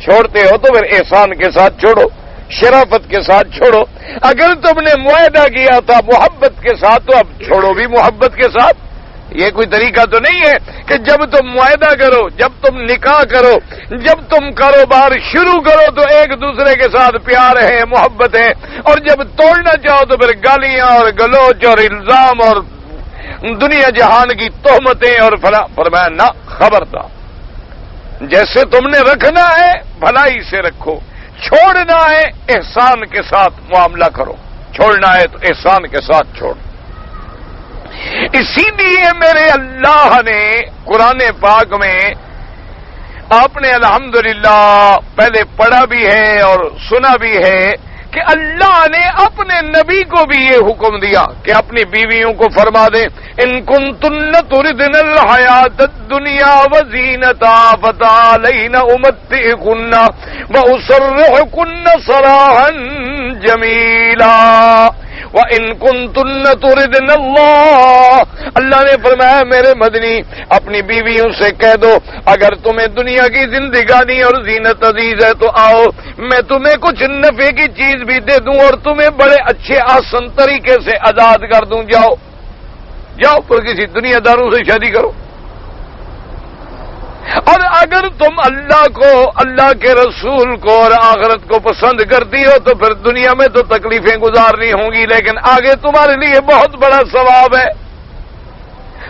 [SPEAKER 1] چھوڑتے ہو تو پھر احسان کے ساتھ چھوڑو، شرافت کے ساتھ چھوڑو۔ اگر تم نے معاہدہ کیا تھا محبت کے ساتھ تو اب چھوڑو بھی محبت کے ساتھ۔ یہ کوئی طریقہ تو نہیں ہے کہ جب تم معاہدہ کرو، جب تم نکاح کرو، جب تم کاروبار شروع کرو تو ایک دوسرے کے ساتھ پیار ہے، محبت ہے، اور جب توڑنا چاہو تو پھر گالیاں اور گلوچ اور الزام اور دنیا جہان کی تہمتیں اور فلاں۔ فرمایا نہ، خبردار، جیسے تم نے رکھنا ہے بھلائی سے رکھو، چھوڑنا ہے احسان کے ساتھ معاملہ کرو، چھوڑنا ہے تو احسان کے ساتھ چھوڑ۔ اسی لیے میرے اللہ نے قرآن پاک میں آپ نے الحمدللہ پہلے پڑھا بھی ہے اور سنا بھی ہے کہ اللہ نے اپنے نبی کو بھی یہ حکم دیا کہ اپنی بیویوں کو فرما دیں ان کنتن تردن الحیات الدنیا وزینتها فتعالین امتعکن واسرحکن سراحا جمیلا وَإِن كُنتُنَّ تُرِدْنَ اللَّهَ اللہ نے فرمایا میرے مدنی اپنی بیویوں سے کہہ دو اگر تمہیں دنیا کی زندگانی اور زینت عزیز ہے تو آؤ میں تمہیں کچھ نفع کی چیز بھی دے دوں اور تمہیں بڑے اچھے آسن طریقے سے آزاد کر دوں جاؤ پر کسی دنیا داروں سے شادی کرو اور اگر تم اللہ کو اللہ کے رسول کو اور آخرت کو پسند کرتی ہو تو پھر دنیا میں تو تکلیفیں گزارنی ہوں گی لیکن آگے تمہارے لیے بہت بڑا ثواب ہے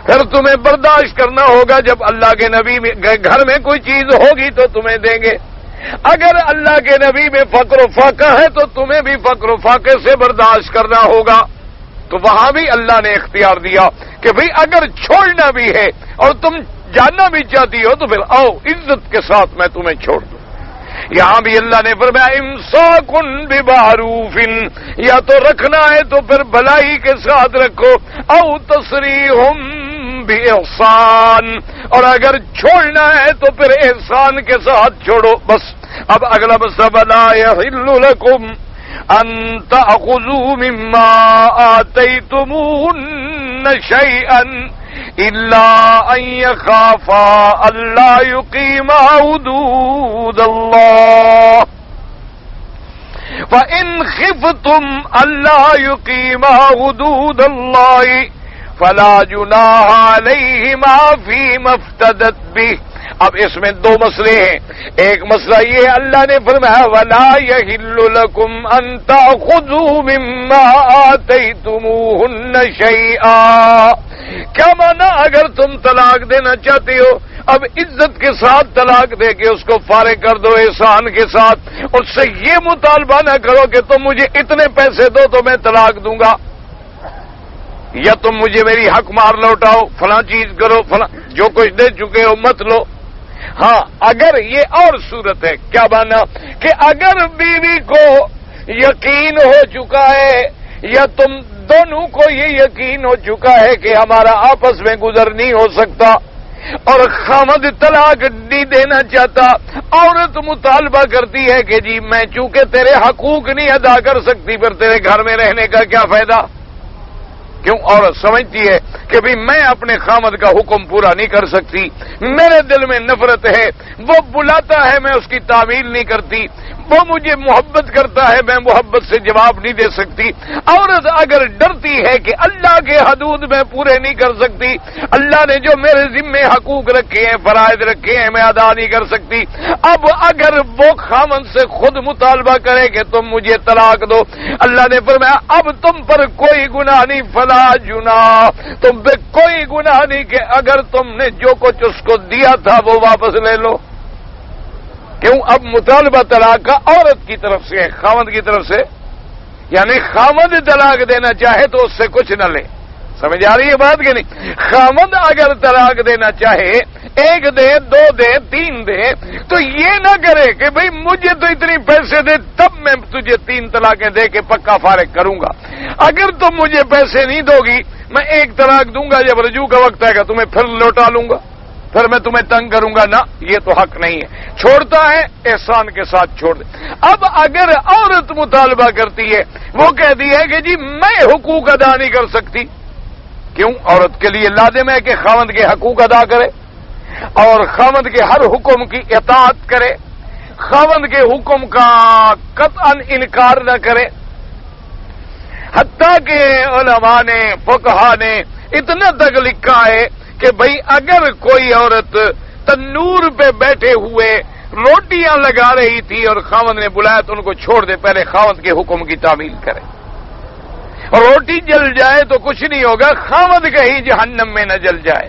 [SPEAKER 1] پھر تمہیں برداشت کرنا ہوگا جب اللہ کے نبی گھر میں کوئی چیز ہوگی تو تمہیں دیں گے اگر اللہ کے نبی میں فقر و فاقہ ہے تو تمہیں بھی فقر و فاقے سے برداشت کرنا ہوگا تو وہاں بھی اللہ نے اختیار دیا کہ بھئی اگر چھوڑنا بھی ہے اور تم جاننا بھی چاہتی ہو تو پھر آؤ عزت کے ساتھ میں تمہیں چھوڑ دوں یہاں بھی اللہ نے فرمایا امساکن بمعروف یا تو رکھنا ہے تو پھر بھلائی کے ساتھ رکھو او تسریحم باحسان اور اگر چھوڑنا ہے تو پھر احسان کے ساتھ چھوڑو بس اب اگلا مسئلہ لا یحل لکم ان تأخذوا مما آتیتموہن شیئا إلا أن يخافا ألا يقيما حدود الله فإن خفتم ألا يقيما حدود الله فلا جناح عليهما فيما افتدت به اب اس میں دو مسئلے ہیں ایک مسئلہ یہ اللہ نے فرمایا وَلَا يَحِلُّ لَكُمْ أَن تَأْخُذُوا مِمَّا آتَيْتُمُوهُنَّ شَيْئًا کیا مانا اگر تم طلاق دینا چاہتے ہو اب عزت کے ساتھ طلاق دے کے اس کو فارغ کر دو احسان کے ساتھ اس سے یہ مطالبہ نہ کرو کہ تم مجھے اتنے پیسے دو تو میں طلاق دوں گا یا تم مجھے میری حق مار لوٹاؤ فلاں چیز کرو فلاں جو کچھ دے چکے ہو مت لو ہاں اگر یہ اور صورت ہے کیا مانا کہ اگر بیوی کو یقین ہو چکا ہے یا تم دونوں کو یہ یقین ہو چکا ہے کہ ہمارا آپس میں گزر نہیں ہو سکتا اور خامد طلاق نہیں دینا چاہتا عورت مطالبہ کرتی ہے کہ جی میں چونکہ تیرے حقوق نہیں ادا کر سکتی پھر تیرے گھر میں رہنے کا کیا فائدہ کیوں عورت سمجھتی ہے کہ بھی میں اپنے خامد کا حکم پورا نہیں کر سکتی میرے دل میں نفرت ہے وہ بلاتا ہے میں اس کی تعمیل نہیں کرتی وہ مجھے محبت کرتا ہے میں محبت سے جواب نہیں دے سکتی عورت اگر ڈرتی ہے کہ اللہ کے حدود میں پورے نہیں کر سکتی اللہ نے جو میرے ذمے حقوق رکھے ہیں فرائض رکھے ہیں میں ادا نہیں کر سکتی اب اگر وہ خامن سے خود مطالبہ کرے کہ تم مجھے طلاق دو اللہ نے فرمایا اب تم پر کوئی گناہ نہیں فلا جناح تم پہ کوئی گناہ نہیں کہ اگر تم نے جو کچھ اس کو دیا تھا وہ واپس لے لو کیوں اب مطالبہ طلاق کا عورت کی طرف سے ہے خاوند کی طرف سے یعنی خاوند طلاق دینا چاہے تو اس سے کچھ نہ لے سمجھ آ رہی ہے بات کہ نہیں خاوند اگر طلاق دینا چاہے ایک دے دو دے تین دے تو یہ نہ کرے کہ بھئی مجھے تو اتنی پیسے دے تب میں تجھے 3 طلاقیں دے کے پکا فارغ کروں گا اگر تم مجھے پیسے نہیں دو گی میں 1 طلاق دوں گا جب رجوع کا وقت آئے گا تمہیں پھر لوٹا لوں گا پھر میں تمہیں تنگ کروں گا نہ یہ تو حق نہیں ہے چھوڑتا ہے احسان کے ساتھ چھوڑ دے اب اگر عورت مطالبہ کرتی ہے وہ کہتی ہے کہ جی میں حقوق ادا نہیں کر سکتی کیوں عورت کے لیے لازم ہے کہ خاوند کے حقوق ادا کرے اور خاوند کے ہر حکم کی اطاعت کرے خاوند کے حکم کا قطعا انکار نہ کرے حتیٰ کہ علماء نے فقہا نے اتنا تک لکھا ہے کہ بھئی اگر کوئی عورت تنور پہ بیٹھے ہوئے روٹیاں لگا رہی تھی اور خاوند نے بلایا تو ان کو چھوڑ دے پہلے خاوند کے حکم کی تعمیل کرے اور روٹی جل جائے تو کچھ نہیں ہوگا خاوند کہیں جہنم میں نہ جل جائے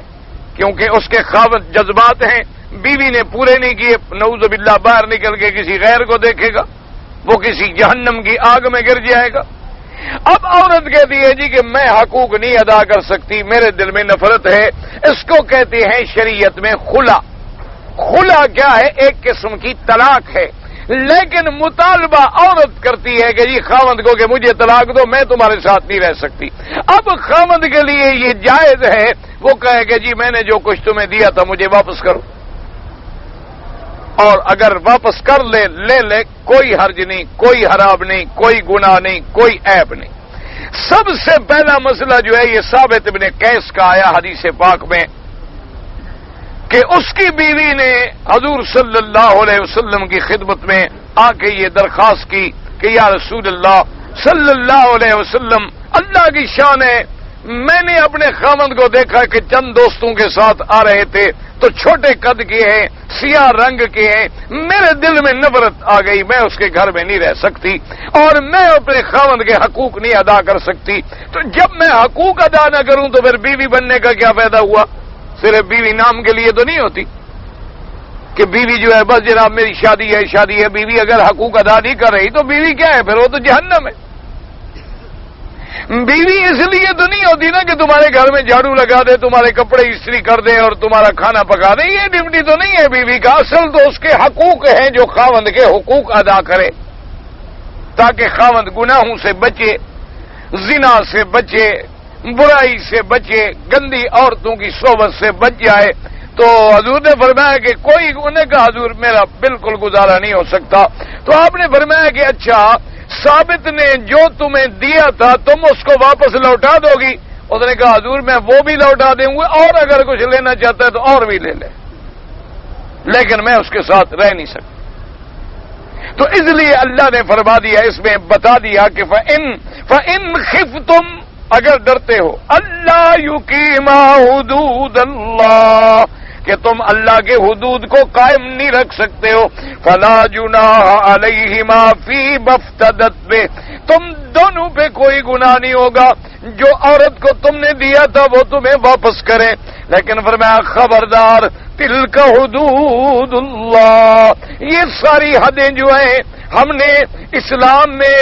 [SPEAKER 1] کیونکہ اس کے خاوند جذبات ہیں بیوی نے پورے نہیں کیے نعوذ باللہ باہر نکل کے کسی غیر کو دیکھے گا وہ کسی جہنم کی آگ میں گر جائے گا اب عورت کہتی ہے جی کہ میں حقوق نہیں ادا کر سکتی میرے دل میں نفرت ہے اس کو کہتے ہیں شریعت میں خلا خلا کیا ہے ایک قسم کی طلاق ہے لیکن مطالبہ عورت کرتی ہے کہ جی خاوند کو کہ مجھے طلاق دو، میں تمہارے ساتھ نہیں رہ سکتی۔ اب خاوند کے لیے یہ جائز ہے وہ کہے کہ جی میں نے جو کچھ تمہیں دیا تھا مجھے واپس کرو، اور اگر واپس کر لے کوئی حرج نہیں، کوئی حرام نہیں، کوئی گناہ نہیں، کوئی عیب نہیں۔ سب سے پہلا مسئلہ جو ہے یہ ثابت ابن قیس کا آیا حدیث پاک میں کہ اس کی بیوی نے حضور صلی اللہ علیہ وسلم کی خدمت میں آ کے یہ درخواست کی کہ یا رسول اللہ صلی اللہ علیہ وسلم، اللہ کی شان ہے، میں نے اپنے خاوند کو دیکھا کہ چند دوستوں کے ساتھ آ رہے تھے تو چھوٹے قد کے ہیں، سیاہ رنگ کے ہیں، میرے دل میں نفرت آ گئی، میں اس کے گھر میں نہیں رہ سکتی اور میں اپنے خاوند کے حقوق نہیں ادا کر سکتی۔ تو جب میں حقوق ادا نہ کروں تو پھر بیوی بننے کا کیا فائدہ ہوا؟ صرف بیوی نام کے لیے تو نہیں ہوتی کہ بیوی جو ہے بس جناب میری شادی ہے، بیوی اگر حقوق ادا نہیں کر رہی تو بیوی کیا ہے؟ پھر وہ تو جہنم ہے۔ بیوی اس لیے تو نہیں ہوتی نا کہ تمہارے گھر میں جھاڑو لگا دے، تمہارے کپڑے استری کر دے اور تمہارا کھانا پکا دے، یہ ڈیوٹی تو نہیں ہے بیوی کا۔ اصل تو اس کے حقوق ہیں جو خاوند کے حقوق ادا کرے تاکہ خاوند گناہوں سے بچے، زنا سے بچے، برائی سے بچے، گندی عورتوں کی صحبت سے بچ جائے۔ تو حضور نے فرمایا کہ کوئی انہیں کہا حضور میرا بالکل گزارا نہیں ہو سکتا، تو آپ نے فرمایا کہ اچھا ثابت نے جو تمہیں دیا تھا تم اس کو واپس لوٹا دو گی؟ اس نے کہا حضور میں وہ بھی لوٹا دوں گا اور اگر کچھ لینا چاہتا ہے تو اور بھی لے لے، لیکن میں اس کے ساتھ رہ نہیں سکتا۔ تو اس لیے اللہ نے فرما دیا، اس میں بتا دیا کہ فَإِنْ خِفْتُمْ، اگر ڈرتے ہو اللہ یقیما حدود اللہ کہ تم اللہ کے حدود کو قائم نہیں رکھ سکتے ہو، فلا جناح علیہما فی مفتدت بہ، تم دونوں پہ کوئی گناہ نہیں ہوگا، جو عورت کو تم نے دیا تھا وہ تمہیں واپس کرے، لیکن فرمایا خبردار تلک حدود اللہ، یہ ساری حدیں جو ہیں ہم نے اسلام میں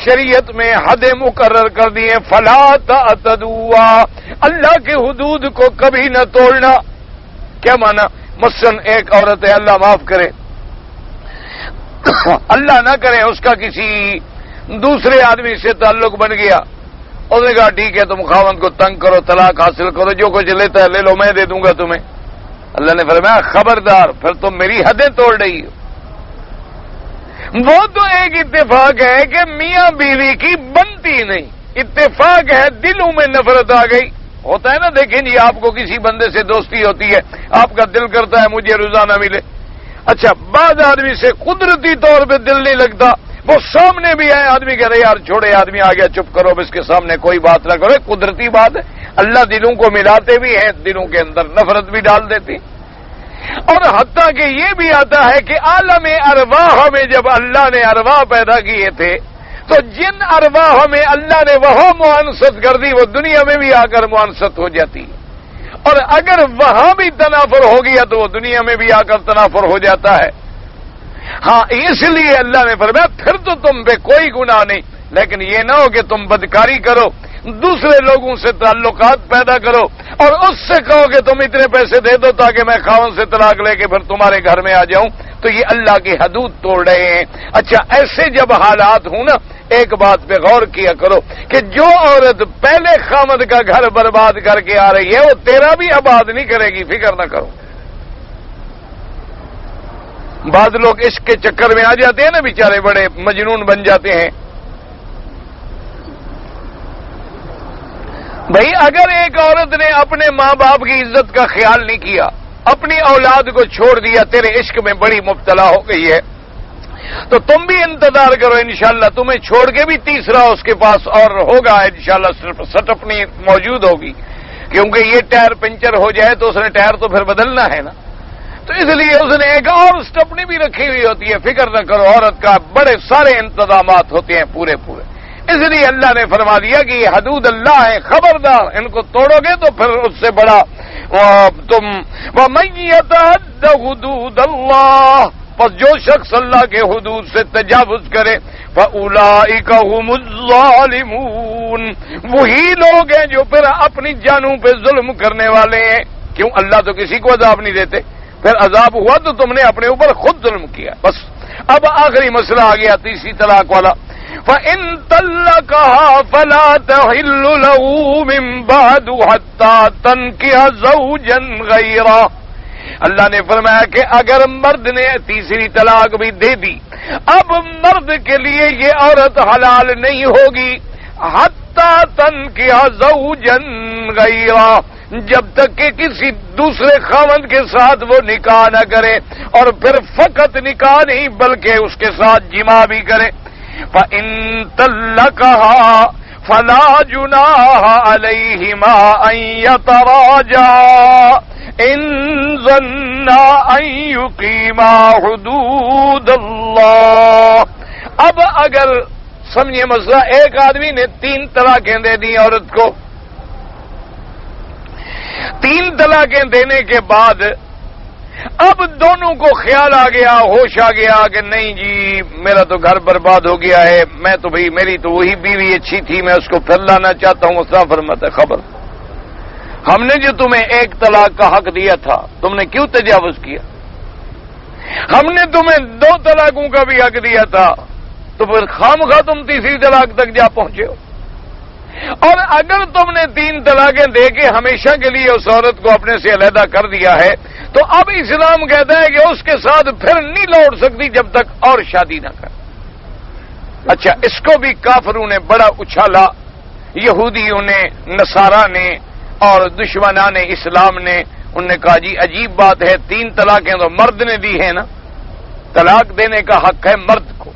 [SPEAKER 1] شریعت میں حدیں مقرر کر دی ہیں، فلا تعتدوا، اللہ کے حدود کو کبھی نہ توڑنا۔ کیا مانا؟ مثلاً ایک عورت ہے، اللہ معاف کرے، اللہ نہ کرے اس کا کسی دوسرے آدمی سے تعلق بن گیا، اس نے کہا ٹھیک ہے تم خاوند کو تنگ کرو، طلاق حاصل کرو، جو کچھ لیتا ہے لے لو، میں دے دوں گا تمہیں۔ اللہ نے فرمایا خبردار پھر تم میری حدیں توڑ رہی ہو۔ وہ تو ایک اتفاق ہے کہ میاں بیوی کی بنتی نہیں، اتفاق ہے دلوں میں نفرت آ گئی، ہوتا ہے نا، دیکھیں جی آپ کو کسی بندے سے دوستی ہوتی ہے، آپ کا دل کرتا ہے مجھے روزانہ ملے، اچھا بعض آدمی سے قدرتی طور پہ دل نہیں لگتا، وہ سامنے بھی آئے آدمی کہہ رہے یار چھوڑے، آدمی آ گیا چپ کرو، اب اس کے سامنے کوئی بات نہ کرو، قدرتی بات ہے، اللہ دلوں کو ملاتے بھی ہیں، دلوں کے اندر نفرت بھی ڈال دیتی۔ اور حتیٰ کہ یہ بھی آتا ہے کہ عالم ارواح میں جب اللہ نے ارواح پیدا کیے تھے تو جن ارواح میں اللہ نے وہاں معانست کر دی وہ دنیا میں بھی آ کر معانست ہو جاتی ہے، اور اگر وہاں بھی تنافر ہو گیا تو وہ دنیا میں بھی آ کر تنافر ہو جاتا ہے۔ ہاں اس لیے اللہ نے فرمایا پھر تو تم پہ کوئی گناہ نہیں، لیکن یہ نہ ہو کہ تم بدکاری کرو، دوسرے لوگوں سے تعلقات پیدا کرو اور اس سے کہو کہ تم اتنے پیسے دے دو تاکہ میں خاوند سے طلاق لے کے پھر تمہارے گھر میں آ جاؤں، تو یہ اللہ کی حدود توڑ رہے ہیں۔ اچھا ایسے جب حالات ہوں نا، ایک بات پہ غور کیا کرو کہ جو عورت پہلے خاوند کا گھر برباد کر کے آ رہی ہے وہ تیرا بھی آباد نہیں کرے گی، فکر نہ کرو۔ بعض لوگ عشق کے چکر میں آ جاتے ہیں نا، بیچارے بڑے مجنون بن جاتے ہیں۔ بھائی اگر ایک عورت نے اپنے ماں باپ کی عزت کا خیال نہیں کیا، اپنی اولاد کو چھوڑ دیا، تیرے عشق میں بڑی مبتلا ہو گئی ہے، تو تم بھی انتظار کرو، انشاءاللہ تمہیں چھوڑ کے بھی تیسرا اس کے پاس اور ہوگا، انشاءاللہ سٹپنی موجود ہوگی، کیونکہ یہ ٹائر پنچر ہو جائے تو اس نے ٹائر تو پھر بدلنا ہے نا، تو اس لیے اس نے ایک اور سٹپنی بھی رکھی ہوئی ہوتی ہے، فکر نہ کرو، عورت کا بڑے سارے انتظامات ہوتے ہیں پورے پورے۔ اس لیے اللہ نے فرما دیا کہ یہ حدود اللہ ہے، خبردار ان کو توڑو گے تو پھر اس سے بڑا تم وَمَن يَتَعَدَّ حُدُودَ اللَّهِ، پس جو شخص اللہ کے حدود سے تجاوز کرے فَأُولَئِكَ هُمُ الظَّالِمُونَ، وہی لوگ ہیں جو پھر اپنی جانوں پہ ظلم کرنے والے ہیں۔ کیوں؟ اللہ تو کسی کو عذاب نہیں دیتے، پھر عذاب ہوا تو تم نے اپنے اوپر خود ظلم کیا۔ بس اب آخری مسئلہ آ گیا تیسری طلاق والا. فَإِن طَلَّقَهَا فَلَا تَحِلُّ لَهُ مِن بَعْدُ حَتَّى تَنكِحَ زَوْجًا غَيْرَهُ. اللہ نے فرمایا کہ اگر مرد نے تیسری طلاق بھی دے دی، اب مرد کے لیے یہ عورت حلال نہیں ہوگی حتی تنکح زوجا غیرہ، جب تک کہ کسی دوسرے خاوند کے ساتھ وہ نکاح نہ کرے، اور پھر فقط نکاح نہیں بلکہ اس کے ساتھ جماع بھی کرے. فَإِن طَلَّقَهَا فَلَا جُنَاحَ عَلَيْهِمَا أَن يَتَرَاجَعَا إِن ظَنَّا أَن يُقِيمَا حُدُودَ اللَّهِ. اب اگر سمجھے مسئلہ، ایک آدمی نے 3 طلاقیں دے دی عورت کو، 3 طلاقیں دینے کے بعد اب دونوں کو خیال آ گیا، ہوش آ گیا کہ نہیں جی میرا تو گھر برباد ہو گیا ہے، میں تو بھئی میری تو وہی بیوی اچھی تھی، میں اس کو پھر لانا چاہتا ہوں. اس طرح فرماتا ہے خبر، ہم نے جو تمہیں 1 طلاق کا حق دیا تھا تم نے کیوں تجاوز کیا؟ ہم نے تمہیں 2 طلاقوں کا بھی حق دیا تھا، تو پھر خامخواہ تم تیسری طلاق تک جا پہنچے ہو. اور اگر تم نے 3 طلاقیں دے کے ہمیشہ کے لیے اس عورت کو اپنے سے علیحدہ کر دیا ہے، تو اب اسلام کہتا ہے کہ اس کے ساتھ پھر نہیں لوٹ سکتی جب تک اور شادی نہ کر. اچھا، اس کو بھی کافروں نے بڑا اچھالا، یہودیوں نے، نصارہ نے اور دشمنان اسلام نے. انہوں نے کہا جی عجیب بات ہے، 3 طلاقیں تو مرد نے دی ہیں نا، طلاق دینے کا حق ہے مرد کو،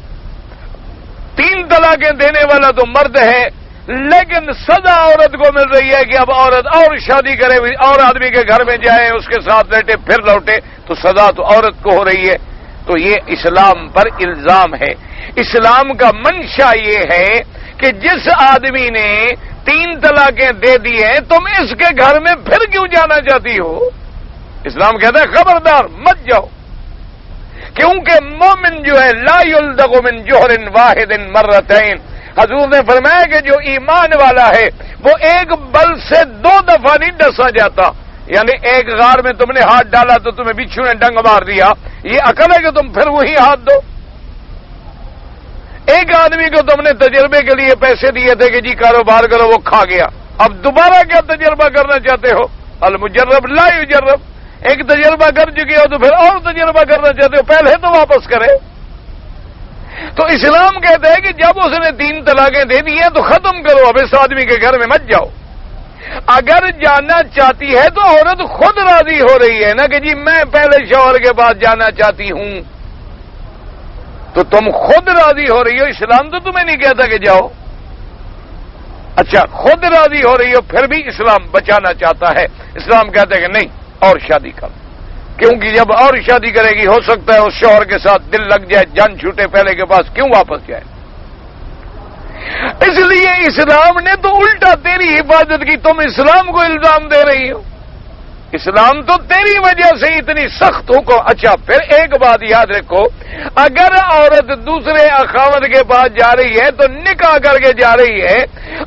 [SPEAKER 1] 3 طلاقیں دینے والا تو مرد ہے، لیکن سزا عورت کو مل رہی ہے کہ اب عورت اور شادی کرے، اور آدمی کے گھر میں جائے، اس کے ساتھ لیٹے پھر لوٹے، تو سزا تو عورت کو ہو رہی ہے. تو یہ اسلام پر الزام ہے. اسلام کا منشا یہ ہے کہ جس آدمی نے 3 طلاقیں دے دی ہیں تم اس کے گھر میں پھر کیوں جانا چاہتی ہو؟ اسلام کہتا ہے خبردار مت جاؤ، کیونکہ مومن جو ہے لا یلدغ من جوہر واحد مرتین. حضور نے فرمایا کہ جو ایمان والا ہے وہ ایک بل سے 2 دفعہ نہیں ڈسا جاتا. یعنی ایک غار میں تم نے ہاتھ ڈالا تو تمہیں بچھو نے ڈنگ مار دیا، یہ عقل ہے کہ تم پھر وہی ہاتھ دو؟ ایک آدمی کو تم نے تجربے کے لیے پیسے دیے تھے کہ جی کاروبار کرو، وہ کھا گیا، اب دوبارہ کیا تجربہ کرنا چاہتے ہو؟ المجرب لا یجرب. ایک تجربہ کر چکے ہو تو پھر اور تجربہ کرنا چاہتے ہو، پہلے تو واپس کرے. تو اسلام کہتا ہے کہ جب اس نے 3 طلاقیں دے دی ہیں تو ختم کرو، اب اس آدمی کے گھر میں مت جاؤ. اگر جانا چاہتی ہے تو عورت خود راضی ہو رہی ہے نا کہ جی میں پہلے شوہر کے پاس جانا چاہتی ہوں، تو تم خود راضی ہو رہی ہو. اسلام تو تمہیں نہیں کہتا کہ جاؤ. اچھا، خود راضی ہو رہی ہو پھر بھی اسلام بچانا چاہتا ہے. اسلام کہتا ہے کہ نہیں اور شادی کر، کیونکہ جب اور شادی کرے گی ہو سکتا ہے اس شوہر کے ساتھ دل لگ جائے، جان چھوٹے، پہلے کے پاس کیوں واپس جائے. اس لیے اسلام نے تو الٹا تیری حفاظت کی، تم اسلام کو الزام دے رہی ہو. اسلام تو تیری وجہ سے اتنی سخت حکم. اچھا، پھر ایک بات یاد رکھو، اگر عورت دوسرے خاوند کے پاس جا رہی ہے تو نکاح کر کے جا رہی ہے،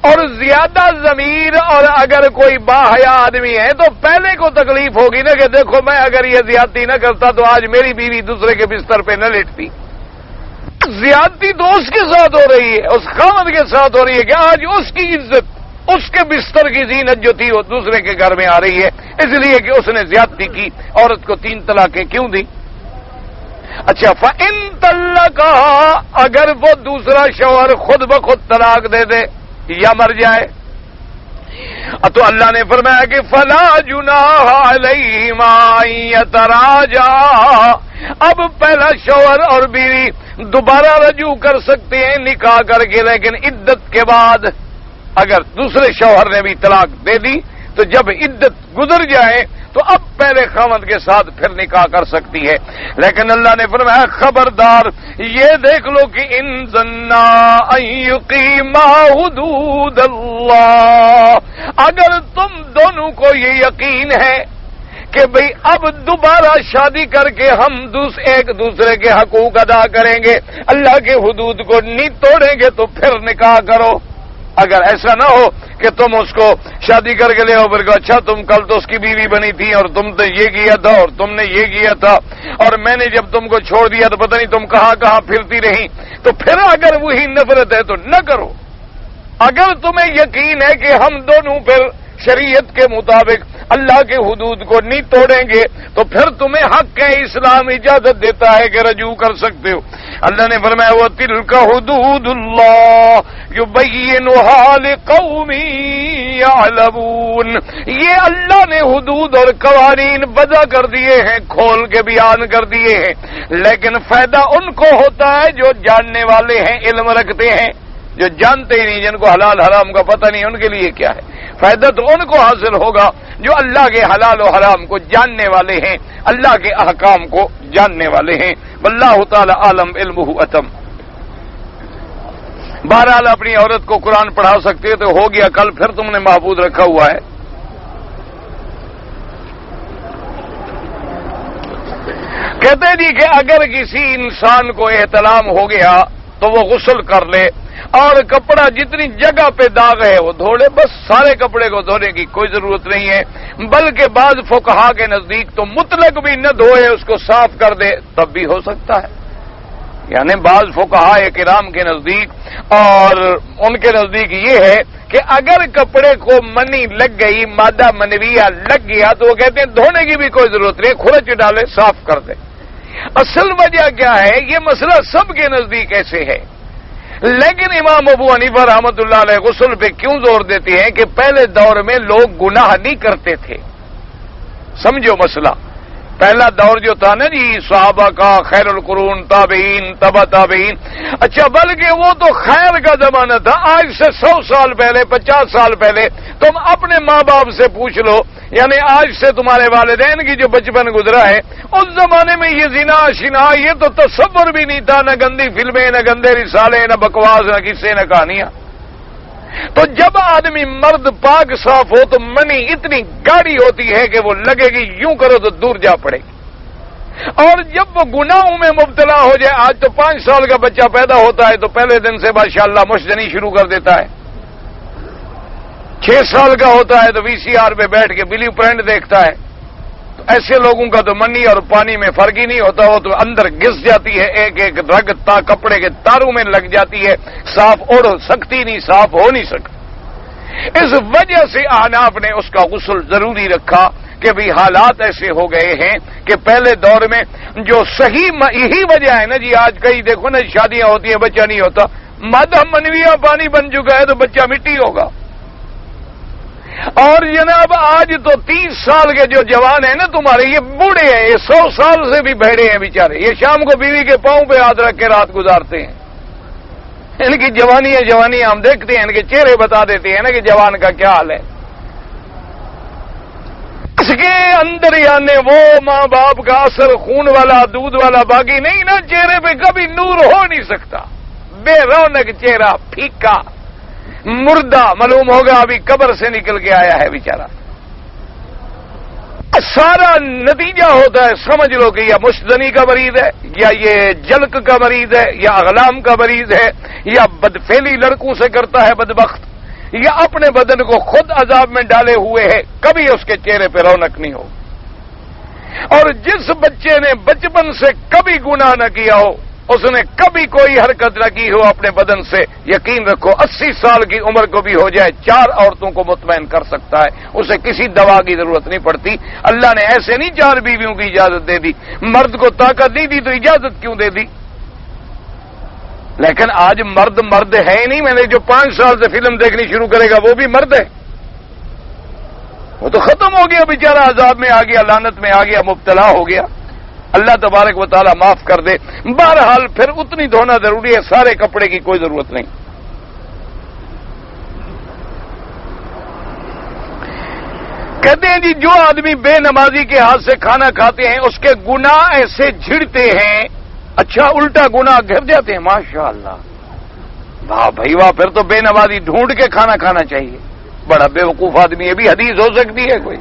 [SPEAKER 1] اور زیادہ ضمیر اور اگر کوئی باحیا آدمی ہے تو پہلے کو تکلیف ہوگی نا کہ دیکھو میں اگر یہ زیادتی نہ کرتا تو آج میری بیوی دوسرے کے بستر پہ نہ لیٹتی. زیادتی تو اس کے ساتھ ہو رہی ہے، اس خاوند کے ساتھ ہو رہی ہے کہ آج اس کی عزت، اس کے بستر کی زینت جو تھی وہ دوسرے کے گھر میں آ رہی ہے، اس لیے کہ اس نے زیادتی کی. عورت کو 3 طلاقیں کیوں دی؟ اچھا، فَإِن طَلَّقَهَا، اگر وہ دوسرا شوہر خود بخود طلاق دے دے یا مر جائے، تو اللہ نے فرمایا کہ فَلَا جُنَاحَ عَلَيْهِمَا أَن يَتَرَاجَعَا. اب پہلا شوہر اور بیوی دوبارہ رجوع کر سکتے ہیں نکاح کر کے، لیکن عدت کے بعد. اگر دوسرے شوہر نے بھی طلاق دے دی تو جب عدت گزر جائے تو اب پہلے خاوند کے ساتھ پھر نکاح کر سکتی ہے. لیکن اللہ نے فرمایا خبردار یہ دیکھ لو کہ ان ظنا ان یقیما حدود اللہ، اگر تم دونوں کو یہ یقین ہے کہ بھئی اب دوبارہ شادی کر کے ہم ایک دوسرے کے حقوق ادا کریں گے، اللہ کے حدود کو نہیں توڑیں گے، تو پھر نکاح کرو. اگر ایسا نہ ہو کہ تم اس کو شادی کر کے لے آؤ پھر اچھا تم کل تو اس کی بیوی بنی تھی اور تم نے یہ کیا تھا اور تم نے یہ کیا تھا اور میں نے جب تم کو چھوڑ دیا تو پتہ نہیں تم کہاں کہاں پھرتی رہی، تو پھر اگر وہی نفرت ہے تو نہ کرو۔ اگر تمہیں یقین ہے کہ ہم دونوں پھر شریعت کے مطابق اللہ کے حدود کو نہیں توڑیں گے تو پھر تمہیں حق ہے، اسلام اجازت دیتا ہے کہ رجوع کر سکتے ہو۔ اللہ نے فرمایا وَتِلْكَ حُدُودُ اللَّهِ يُبَيِّنُهَا لِقَوْمٍ يَعْلَمُونَ، یہ اللہ نے حدود اور قوانین وضع کر دیے ہیں، کھول کے بیان کر دیے ہیں، لیکن فائدہ ان کو ہوتا ہے جو جاننے والے ہیں، علم رکھتے ہیں۔ جو جانتے ہی نہیں، جن کو حلال حرام کا پتہ نہیں، ان کے لیے کیا ہے؟ فائدہ تو ان کو حاصل ہوگا جو اللہ کے حلال و حرام کو جاننے والے ہیں، اللہ کے احکام کو جاننے والے ہیں۔ واللہ تعالی عالم علمہ اتم۔ بہرحال اپنی عورت کو قرآن پڑھا سکتے تو ہو گیا، کل پھر تم نے محفوظ رکھا ہوا ہے۔ کہتے ہیں جی کہ اگر کسی انسان کو احتلام ہو گیا تو وہ غسل کر لے اور کپڑا جتنی جگہ پہ داغ ہے وہ دھو لے، بس سارے کپڑے کو دھونے کی کوئی ضرورت نہیں ہے، بلکہ بعض فقہا کے نزدیک تو مطلق بھی نہ دھوئے، اس کو صاف کر دے تب بھی ہو سکتا ہے۔ یعنی بعض فقہا کرام کے نزدیک اور ان کے نزدیک یہ ہے کہ اگر کپڑے کو منی لگ گئی، مادہ منویہ لگ گیا تو وہ کہتے ہیں دھونے کی بھی کوئی ضرورت نہیں، کھرچ ڈالے صاف کر دے۔ اصل وجہ کیا ہے؟ یہ مسئلہ سب کے نزدیک ایسے ہے، لیکن امام ابو حنیفہ رحمۃ اللہ علیہ غسل پہ کیوں زور دیتے ہیں کہ پہلے دور میں لوگ گناہ نہیں کرتے تھے۔ سمجھو مسئلہ، پہلا دور جو تھا نا جی صحابہ کا، خیر القرون، تابعین، تبع تابعین، اچھا بلکہ وہ تو خیر کا زمانہ تھا۔ آج سے 100 سال پہلے، 50 سال پہلے تم اپنے ماں باپ سے پوچھ لو، یعنی آج سے تمہارے والدین کی جو بچپن گزرا ہے، اس زمانے میں یہ زنا شنا یہ تو تصور بھی نہیں تھا، نہ گندی فلمیں، نہ گندے رسالے، نہ بکواس، نہ قصے، نہ کہانیاں۔ تو جب آدمی مرد پاک صاف ہو تو منی اتنی گاڑی ہوتی ہے کہ وہ لگے گی یوں کرو تو دور جا پڑے گی، اور جب وہ گناہوں میں مبتلا ہو جائے، آج تو 5 سال کا بچہ پیدا ہوتا ہے تو پہلے دن سے ماشاءاللہ مشدنی شروع کر دیتا ہے، 6 سال کا ہوتا ہے تو VCR پہ بیٹھ کے بلیو پرنٹ دیکھتا ہے۔ تو ایسے لوگوں کا تو منی اور پانی میں فرق ہی نہیں ہوتا، وہ تو اندر گھس جاتی ہے، ایک ایک رگ کپڑے کے تاروں میں لگ جاتی ہے، صاف اڑ سکتی نہیں، صاف ہو نہیں سکتی۔ اس وجہ سے احناف نے اس کا غسل ضروری رکھا کہ بھی حالات ایسے ہو گئے ہیں کہ پہلے دور میں جو صحیح یہی وجہ ہے نا جی، آج کئی دیکھو نا شادیاں ہوتی ہیں بچہ نہیں ہوتا، مادہ منویہ پانی بن چکا ہے تو بچہ مٹی ہوگا۔ اور جناب آج تو 30 سال کے جو جوان ہیں نا تمہارے، یہ بوڑھے ہیں، یہ 100 سال سے بھی بہڑے ہیں بیچارے، یہ شام کو بیوی کے پاؤں پہ ہاتھ رکھ کے رات گزارتے ہیں۔ ان کی جوانی ہم دیکھتے ہیں، ان کے چہرے بتا دیتے ہیں نا کہ جوان کا کیا حال ہے۔ اس کے اندر یعنی وہ ماں باپ کا اثر، خون والا دودھ والا باقی نہیں نا، چہرے پہ کبھی نور ہو نہیں سکتا، بے رونق چہرہ، پھیکا، مردہ معلوم ہوگا، ابھی قبر سے نکل کے آیا ہے بیچارہ۔ سارا نتیجہ ہوتا ہے، سمجھ لو کہ یا مشدنی کا مریض ہے، یا یہ جلک کا مریض ہے، یا اغلام کا مریض ہے، یا بدفعلی لڑکوں سے کرتا ہے بدبخت، یا اپنے بدن کو خود عذاب میں ڈالے ہوئے ہے، کبھی اس کے چہرے پہ رونق نہیں ہو۔ اور جس بچے نے بچپن سے کبھی گناہ نہ کیا ہو، اس نے کبھی کوئی حرکت نہ کی ہو اپنے بدن سے، یقین رکھو 80 سال کی عمر کو بھی ہو جائے 4 عورتوں کو مطمئن کر سکتا ہے، اسے کسی دوا کی ضرورت نہیں پڑتی۔ اللہ نے ایسے نہیں 4 بیویوں کی اجازت دے دی، مرد کو طاقت نہیں دی تو اجازت کیوں دے دی؟ لیکن آج مرد ہے ہی نہیں، میں نے جو 5 سال سے فلم دیکھنی شروع کرے گا وہ بھی مرد ہے، وہ تو ختم ہو گیا بیچارہ، عذاب میں آ گیا، لعنت میں آ گیا، مبتلا ہو گیا۔ اللہ تبارک و تعالی معاف کر دے۔ بہرحال پھر اتنی دھونا ضروری ہے، سارے کپڑے کی کوئی ضرورت نہیں۔ کہتے ہیں جی جو آدمی بے نمازی کے ہاتھ سے کھانا کھاتے ہیں اس کے گناہ ایسے جھڑتے ہیں، اچھا الٹا گناہ گھر جاتے ہیں، ماشاءاللہ، واہ بھائی واہ، پھر تو بے نمازی ڈھونڈ کے کھانا کھانا چاہیے، بڑا بے وقوف آدمی ہے، بھی حدیث ہو سکتی ہے کوئی؟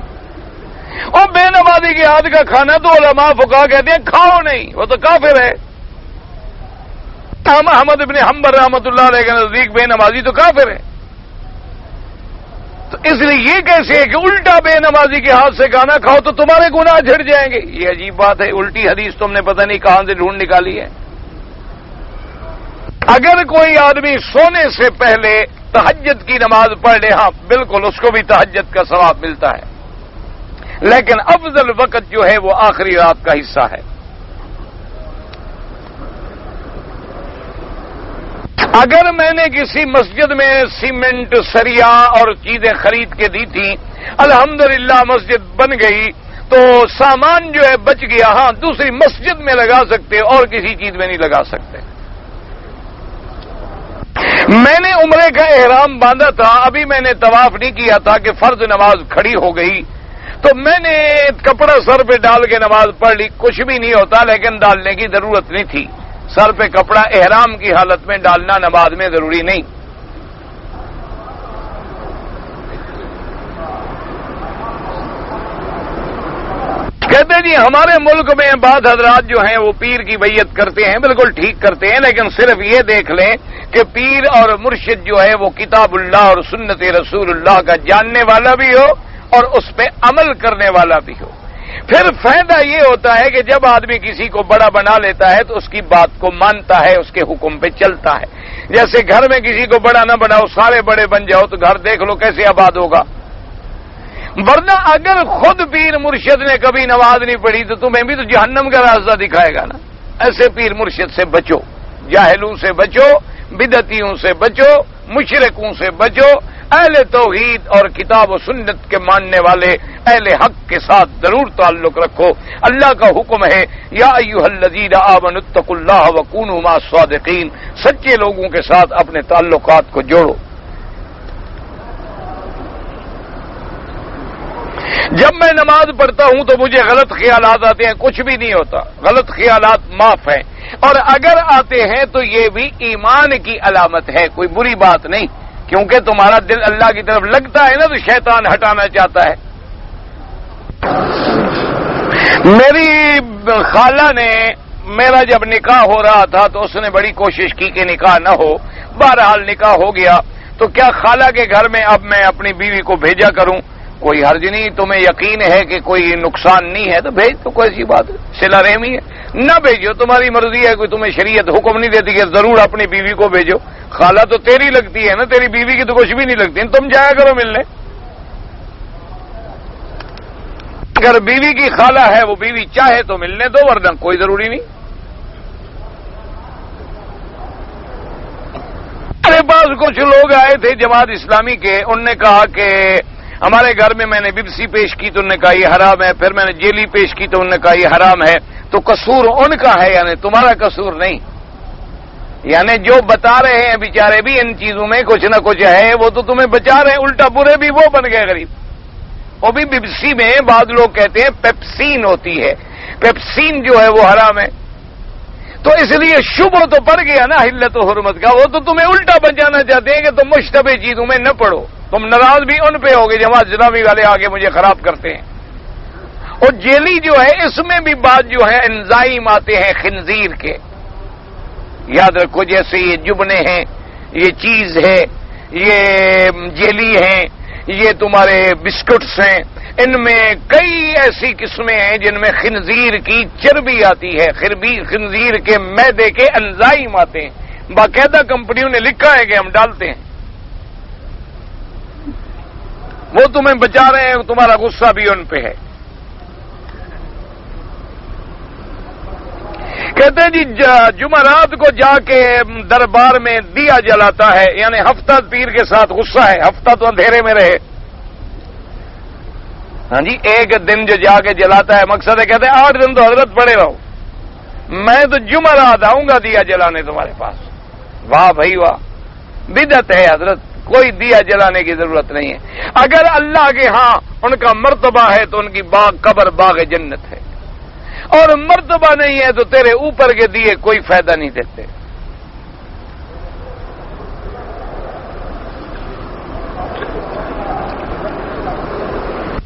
[SPEAKER 1] اور بے نمازی کے ہاتھ کا کھانا تو علماء فقہا کہتے ہیں کھاؤ نہیں، وہ تو کافر ہے۔ احمد بن حنبل رحمۃ اللہ علیہ کے نزدیک بے نمازی تو کافر ہے، اس لیے یہ کیسے ہے کہ الٹا بے نمازی کے ہاتھ سے کھانا کھاؤ تو تمہارے گناہ جھڑ جائیں گے؟ یہ عجیب بات ہے، الٹی حدیث تم نے پتہ نہیں کہاں سے ڈھونڈ نکالی ہے۔ اگر کوئی آدمی سونے سے پہلے تہجد کی نماز پڑھ لے، ہاں بالکل اس کو بھی تہجد کا ثواب ملتا ہے، لیکن افضل وقت جو ہے وہ آخری رات کا حصہ ہے۔ اگر میں نے کسی مسجد میں سیمنٹ سریا اور چیزیں خرید کے دی تھیں، الحمدللہ مسجد بن گئی تو سامان جو ہے بچ گیا، ہاں دوسری مسجد میں لگا سکتے اور کسی چیز میں نہیں لگا سکتے۔ میں نے عمرے کا احرام باندھا تھا، ابھی میں نے طواف نہیں کیا تھا کہ فرض نماز کھڑی ہو گئی، تو میں نے کپڑا سر پہ ڈال کے نماز پڑھ لی، کچھ بھی نہیں ہوتا، لیکن ڈالنے کی ضرورت نہیں تھی۔ سر پہ کپڑا احرام کی حالت میں ڈالنا نماز میں ضروری نہیں۔ کہتے جی ہمارے ملک میں بعض حضرات جو ہیں وہ پیر کی بیعت کرتے ہیں، بالکل ٹھیک کرتے ہیں، لیکن صرف یہ دیکھ لیں کہ پیر اور مرشد جو ہے وہ کتاب اللہ اور سنت رسول اللہ کا جاننے والا بھی ہو اور اس پہ عمل کرنے والا بھی ہو۔ پھر فائدہ یہ ہوتا ہے کہ جب آدمی کسی کو بڑا بنا لیتا ہے تو اس کی بات کو مانتا ہے، اس کے حکم پہ چلتا ہے۔ جیسے گھر میں کسی کو بڑا نہ بناؤ، سارے بڑے بن جاؤ تو گھر دیکھ لو کیسے آباد ہوگا۔ ورنہ اگر خود پیر مرشد نے کبھی نماز نہیں پڑھی تو تمہیں بھی تو جہنم کا راستہ دکھائے گا نا۔ ایسے پیر مرشد سے بچو، جاہلوں سے بچو، بدعتیوں سے بچو، مشرکوں سے بچو، اہل توحید اور کتاب و سنت کے ماننے والے اہل حق کے ساتھ ضرور تعلق رکھو۔ اللہ کا حکم ہے یا ایھا الذین آمنوا اتقوا اللہ وکونوا مع الصادقین، سچے لوگوں کے ساتھ اپنے تعلقات کو جوڑو۔ جب میں نماز پڑھتا ہوں تو مجھے غلط خیالات آتے ہیں، کچھ بھی نہیں ہوتا، غلط خیالات معاف ہیں، اور اگر آتے ہیں تو یہ بھی ایمان کی علامت ہے، کوئی بری بات نہیں، کیونکہ تمہارا دل اللہ کی طرف لگتا ہے نا تو شیطان ہٹانا چاہتا ہے۔ میری خالہ نے میرا جب نکاح ہو رہا تھا تو اس نے بڑی کوشش کی کہ نکاح نہ ہو، بہرحال نکاح ہو گیا، تو کیا خالہ کے گھر میں اب میں اپنی بیوی کو بھیجا کروں؟ کوئی حرج نہیں، تمہیں یقین ہے کہ کوئی نقصان نہیں ہے تو بھیج، تو کوئی سی بات ہے، صلہ رحمی ہے، نہ بھیجو، تمہاری مرضی ہے، کوئی تمہیں شریعت حکم نہیں دیتی کہ ضرور اپنی بیوی کو بھیجو۔ خالہ تو تیری لگتی ہے نا، تیری بیوی کی تو کچھ بھی نہیں لگتی، تم جایا کرو ملنے۔ اگر بیوی کی خالہ ہے وہ بیوی چاہے تو ملنے دو، ورنہ کوئی ضروری نہیں۔ میرے پاس کچھ لوگ آئے تھے جماعت اسلامی کے، انہوں نے کہا کہ ہمارے گھر میں نے بپسی پیش کی تو انہوں نے کہا یہ حرام ہے، پھر میں نے جیلی پیش کی تو انہوں نے کہا یہ حرام ہے، تو قصور ان کا ہے، یعنی تمہارا قصور نہیں۔ یعنی جو بتا رہے ہیں بیچارے بھی ان چیزوں میں کچھ نہ کچھ ہے، وہ تو تمہیں بچا رہے ہیں، الٹا برے بھی وہ بن گئے غریب۔ وہ بھی بپسی میں بعض لوگ کہتے ہیں پیپسین ہوتی ہے، پیپسین جو ہے وہ حرام ہے، تو اس لیے شبہ تو پڑ گیا نا حلت و حرمت کا، وہ تو تمہیں الٹا بچانا چاہتے ہیں کہ تم مشتبہ چیزوں میں نہ پڑو، تم ناراض بھی ان پہ ہوگے جماعت اسلامی والے آگے مجھے خراب کرتے ہیں۔ اور جیلی جو ہے اس میں بھی بعض جو ہے انزائم آتے ہیں خنزیر کے، یاد رکھو، جیسے یہ جبنے ہیں، یہ چیز ہے، یہ جیلی ہیں، یہ تمہارے بسکٹس ہیں، ان میں کئی ایسی قسمیں ہیں جن میں خنزیر کی چربی آتی ہے، خنزیر کے میدے کے انزائم آتے ہیں، باقاعدہ کمپنیوں نے لکھا ہے کہ ہم ڈالتے ہیں، وہ تمہیں بچا رہے ہیں، تمہارا غصہ بھی ان پہ ہے۔ کہتے ہیں جی جمعرات کو جا کے دربار میں دیا جلاتا ہے، یعنی ہفتہ پیر کے ساتھ غصہ ہے، ہفتہ تو اندھیرے میں رہے، ہاں جی، ایک دن جو جا کے جلاتا ہے، مقصد ہے کہتے ہیں 8 دن تو حضرت پڑے رہو، میں تو جمعرات آؤں گا دیا جلانے تمہارے پاس۔ واہ بھائی واہ، بدعت ہے حضرت، کوئی دیا جلانے کی ضرورت نہیں ہے۔ اگر اللہ کے ہاں ان کا مرتبہ ہے تو ان کی قبر باغ جنت ہے، اور مرتبہ نہیں ہے تو تیرے اوپر کے دیے کوئی فائدہ نہیں دیتے۔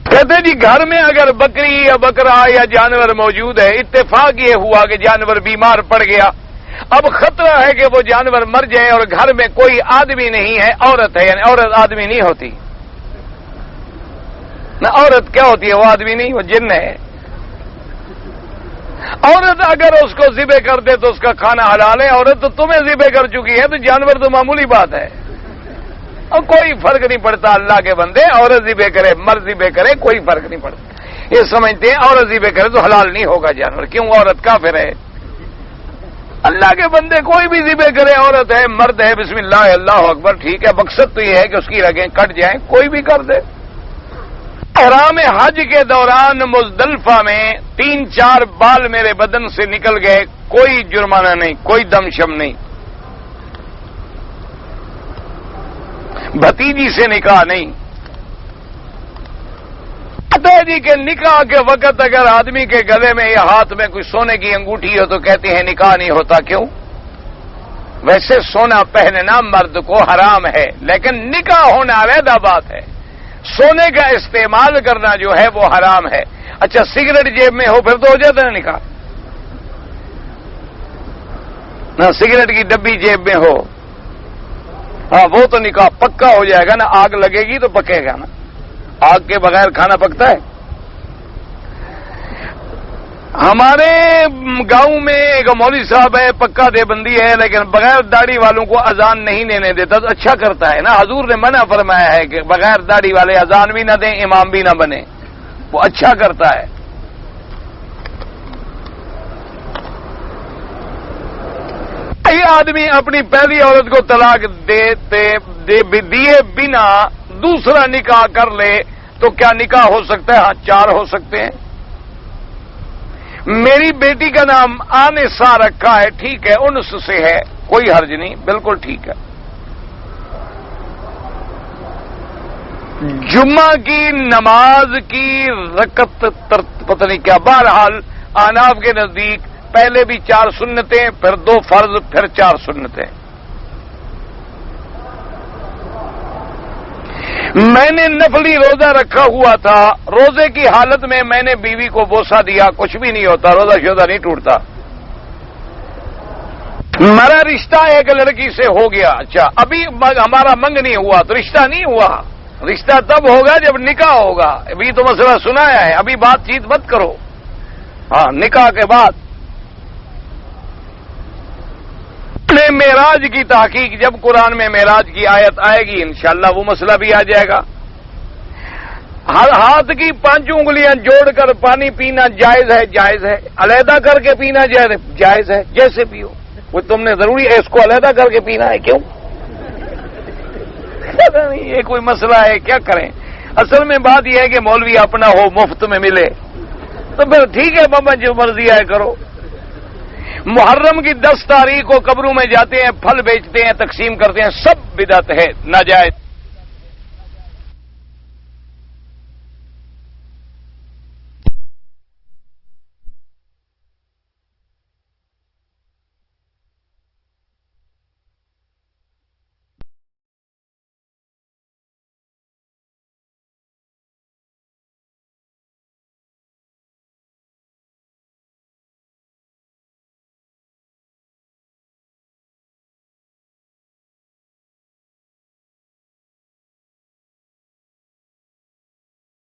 [SPEAKER 1] کہتے جی گھر میں اگر بکری یا بکرا یا جانور موجود ہے، اتفاق یہ ہوا کہ جانور بیمار پڑ گیا، اب خطرہ ہے کہ وہ جانور مر جائے اور گھر میں کوئی آدمی نہیں ہے، عورت ہے، یعنی عورت آدمی نہیں ہوتی، نہ عورت کیا ہوتی ہے؟ وہ آدمی نہیں، وہ جن ہے۔ عورت اگر اس کو ذبح کر دے تو اس کا کھانا حلال ہے، عورت تو تمہیں ذبح کر چکی ہے، تو جانور تو معمولی بات ہے، اور کوئی فرق نہیں پڑتا۔ اللہ کے بندے، عورت ذبح کرے مرد ذبح کرے کوئی فرق نہیں پڑتا۔ یہ سمجھتے ہیں عورت ذبح کرے تو حلال نہیں ہوگا جانور، کیوں؟ عورت کافر ہے۔ اللہ کے بندے کوئی بھی ذبح کرے، عورت ہے مرد ہے، بسم اللہ اللہ اکبر، ٹھیک ہے، مقصد تو یہ ہے کہ اس کی رگیں کٹ جائیں، کوئی بھی کر دے۔ احرام حج کے دوران مزدلفہ میں 3-4 بال میرے بدن سے نکل گئے، کوئی جرمانہ نہیں، کوئی دم شم نہیں۔ بھتیجی سے نکاح نہیں۔ پتہ جی کہ نکاح کے وقت اگر آدمی کے گلے میں یا ہاتھ میں کوئی سونے کی انگوٹھی ہو تو کہتے ہیں نکاح نہیں ہوتا، کیوں؟ ویسے سونا پہننا مرد کو حرام ہے، لیکن نکاح ہونا علیحدہ بات ہے۔ سونے کا استعمال کرنا جو ہے وہ حرام ہے۔ اچھا سگریٹ جیب میں ہو پھر تو ہو جاتا ہے نکاح؟ نہ سگریٹ کی ڈبی جیب میں ہو، ہاں وہ تو نکاح پکا ہو جائے گا نا، آگ لگے گی تو پکے گا نا، آگ کے بغیر کھانا پکتا ہے؟ ہمارے گاؤں میں ایک مولوی صاحب ہے، پکا دیوبندی ہے، لیکن بغیر داڑھی والوں کو اذان نہیں دینے دیتا، تو اچھا کرتا ہے نا، حضور نے منع فرمایا ہے کہ بغیر داڑھی والے اذان بھی نہ دیں، امام بھی نہ بنے، وہ اچھا کرتا ہے۔ یہ آدمی اپنی پہلی عورت کو طلاق دیے بنا دوسرا نکاح کر لے تو کیا نکاح ہو سکتا ہے؟ ہاں 4 ہو سکتے ہیں۔ میری بیٹی کا نام آنسا رکھا ہے، ٹھیک ہے، انس سے ہے، کوئی حرج نہیں، بالکل ٹھیک ہے۔ جمعہ کی نماز کی رکعت پتہ نہیں کیا، بہرحال احناف کے نزدیک پہلے بھی 4 سنتیں، پھر 2 فرض، پھر 4 سنتیں۔ میں نے نفلی روزہ رکھا ہوا تھا، روزے کی حالت میں میں نے بیوی کو بوسہ دیا، کچھ بھی نہیں ہوتا، روزہ شوزہ نہیں ٹوٹتا۔ میرا رشتہ ایک لڑکی سے ہو گیا، اچھا ابھی ہمارا منگ نہیں ہوا تو رشتہ نہیں ہوا، رشتہ تب ہوگا جب نکاح ہوگا، ابھی تو مسئلہ سنایا ہے، ابھی بات چیت مت کرو، ہاں نکاح کے بعد۔ معراج کی تحقیق، جب قرآن میں معراج کی آیت آئے گی انشاءاللہ وہ مسئلہ بھی آ جائے گا۔ ہر ہاتھ کی 5 انگلیاں جوڑ کر پانی پینا جائز ہے؟ جائز ہے۔ علیحدہ کر کے پینا جائز ہے، جیسے پیو، وہ تم نے ضروری ہے اس کو علیحدہ کر کے پینا ہے، کیوں؟ نہیں، یہ کوئی مسئلہ ہے، کیا کریں؟ اصل میں بات یہ ہے کہ مولوی اپنا ہو، مفت میں ملے تو پھر ٹھیک ہے بابا، جو مرضی ہے کرو۔ محرم کی 10 تاریخ کو قبروں میں جاتے ہیں، پھل بیچتے ہیں، تقسیم کرتے ہیں، سب بدعت ہے، ناجائز۔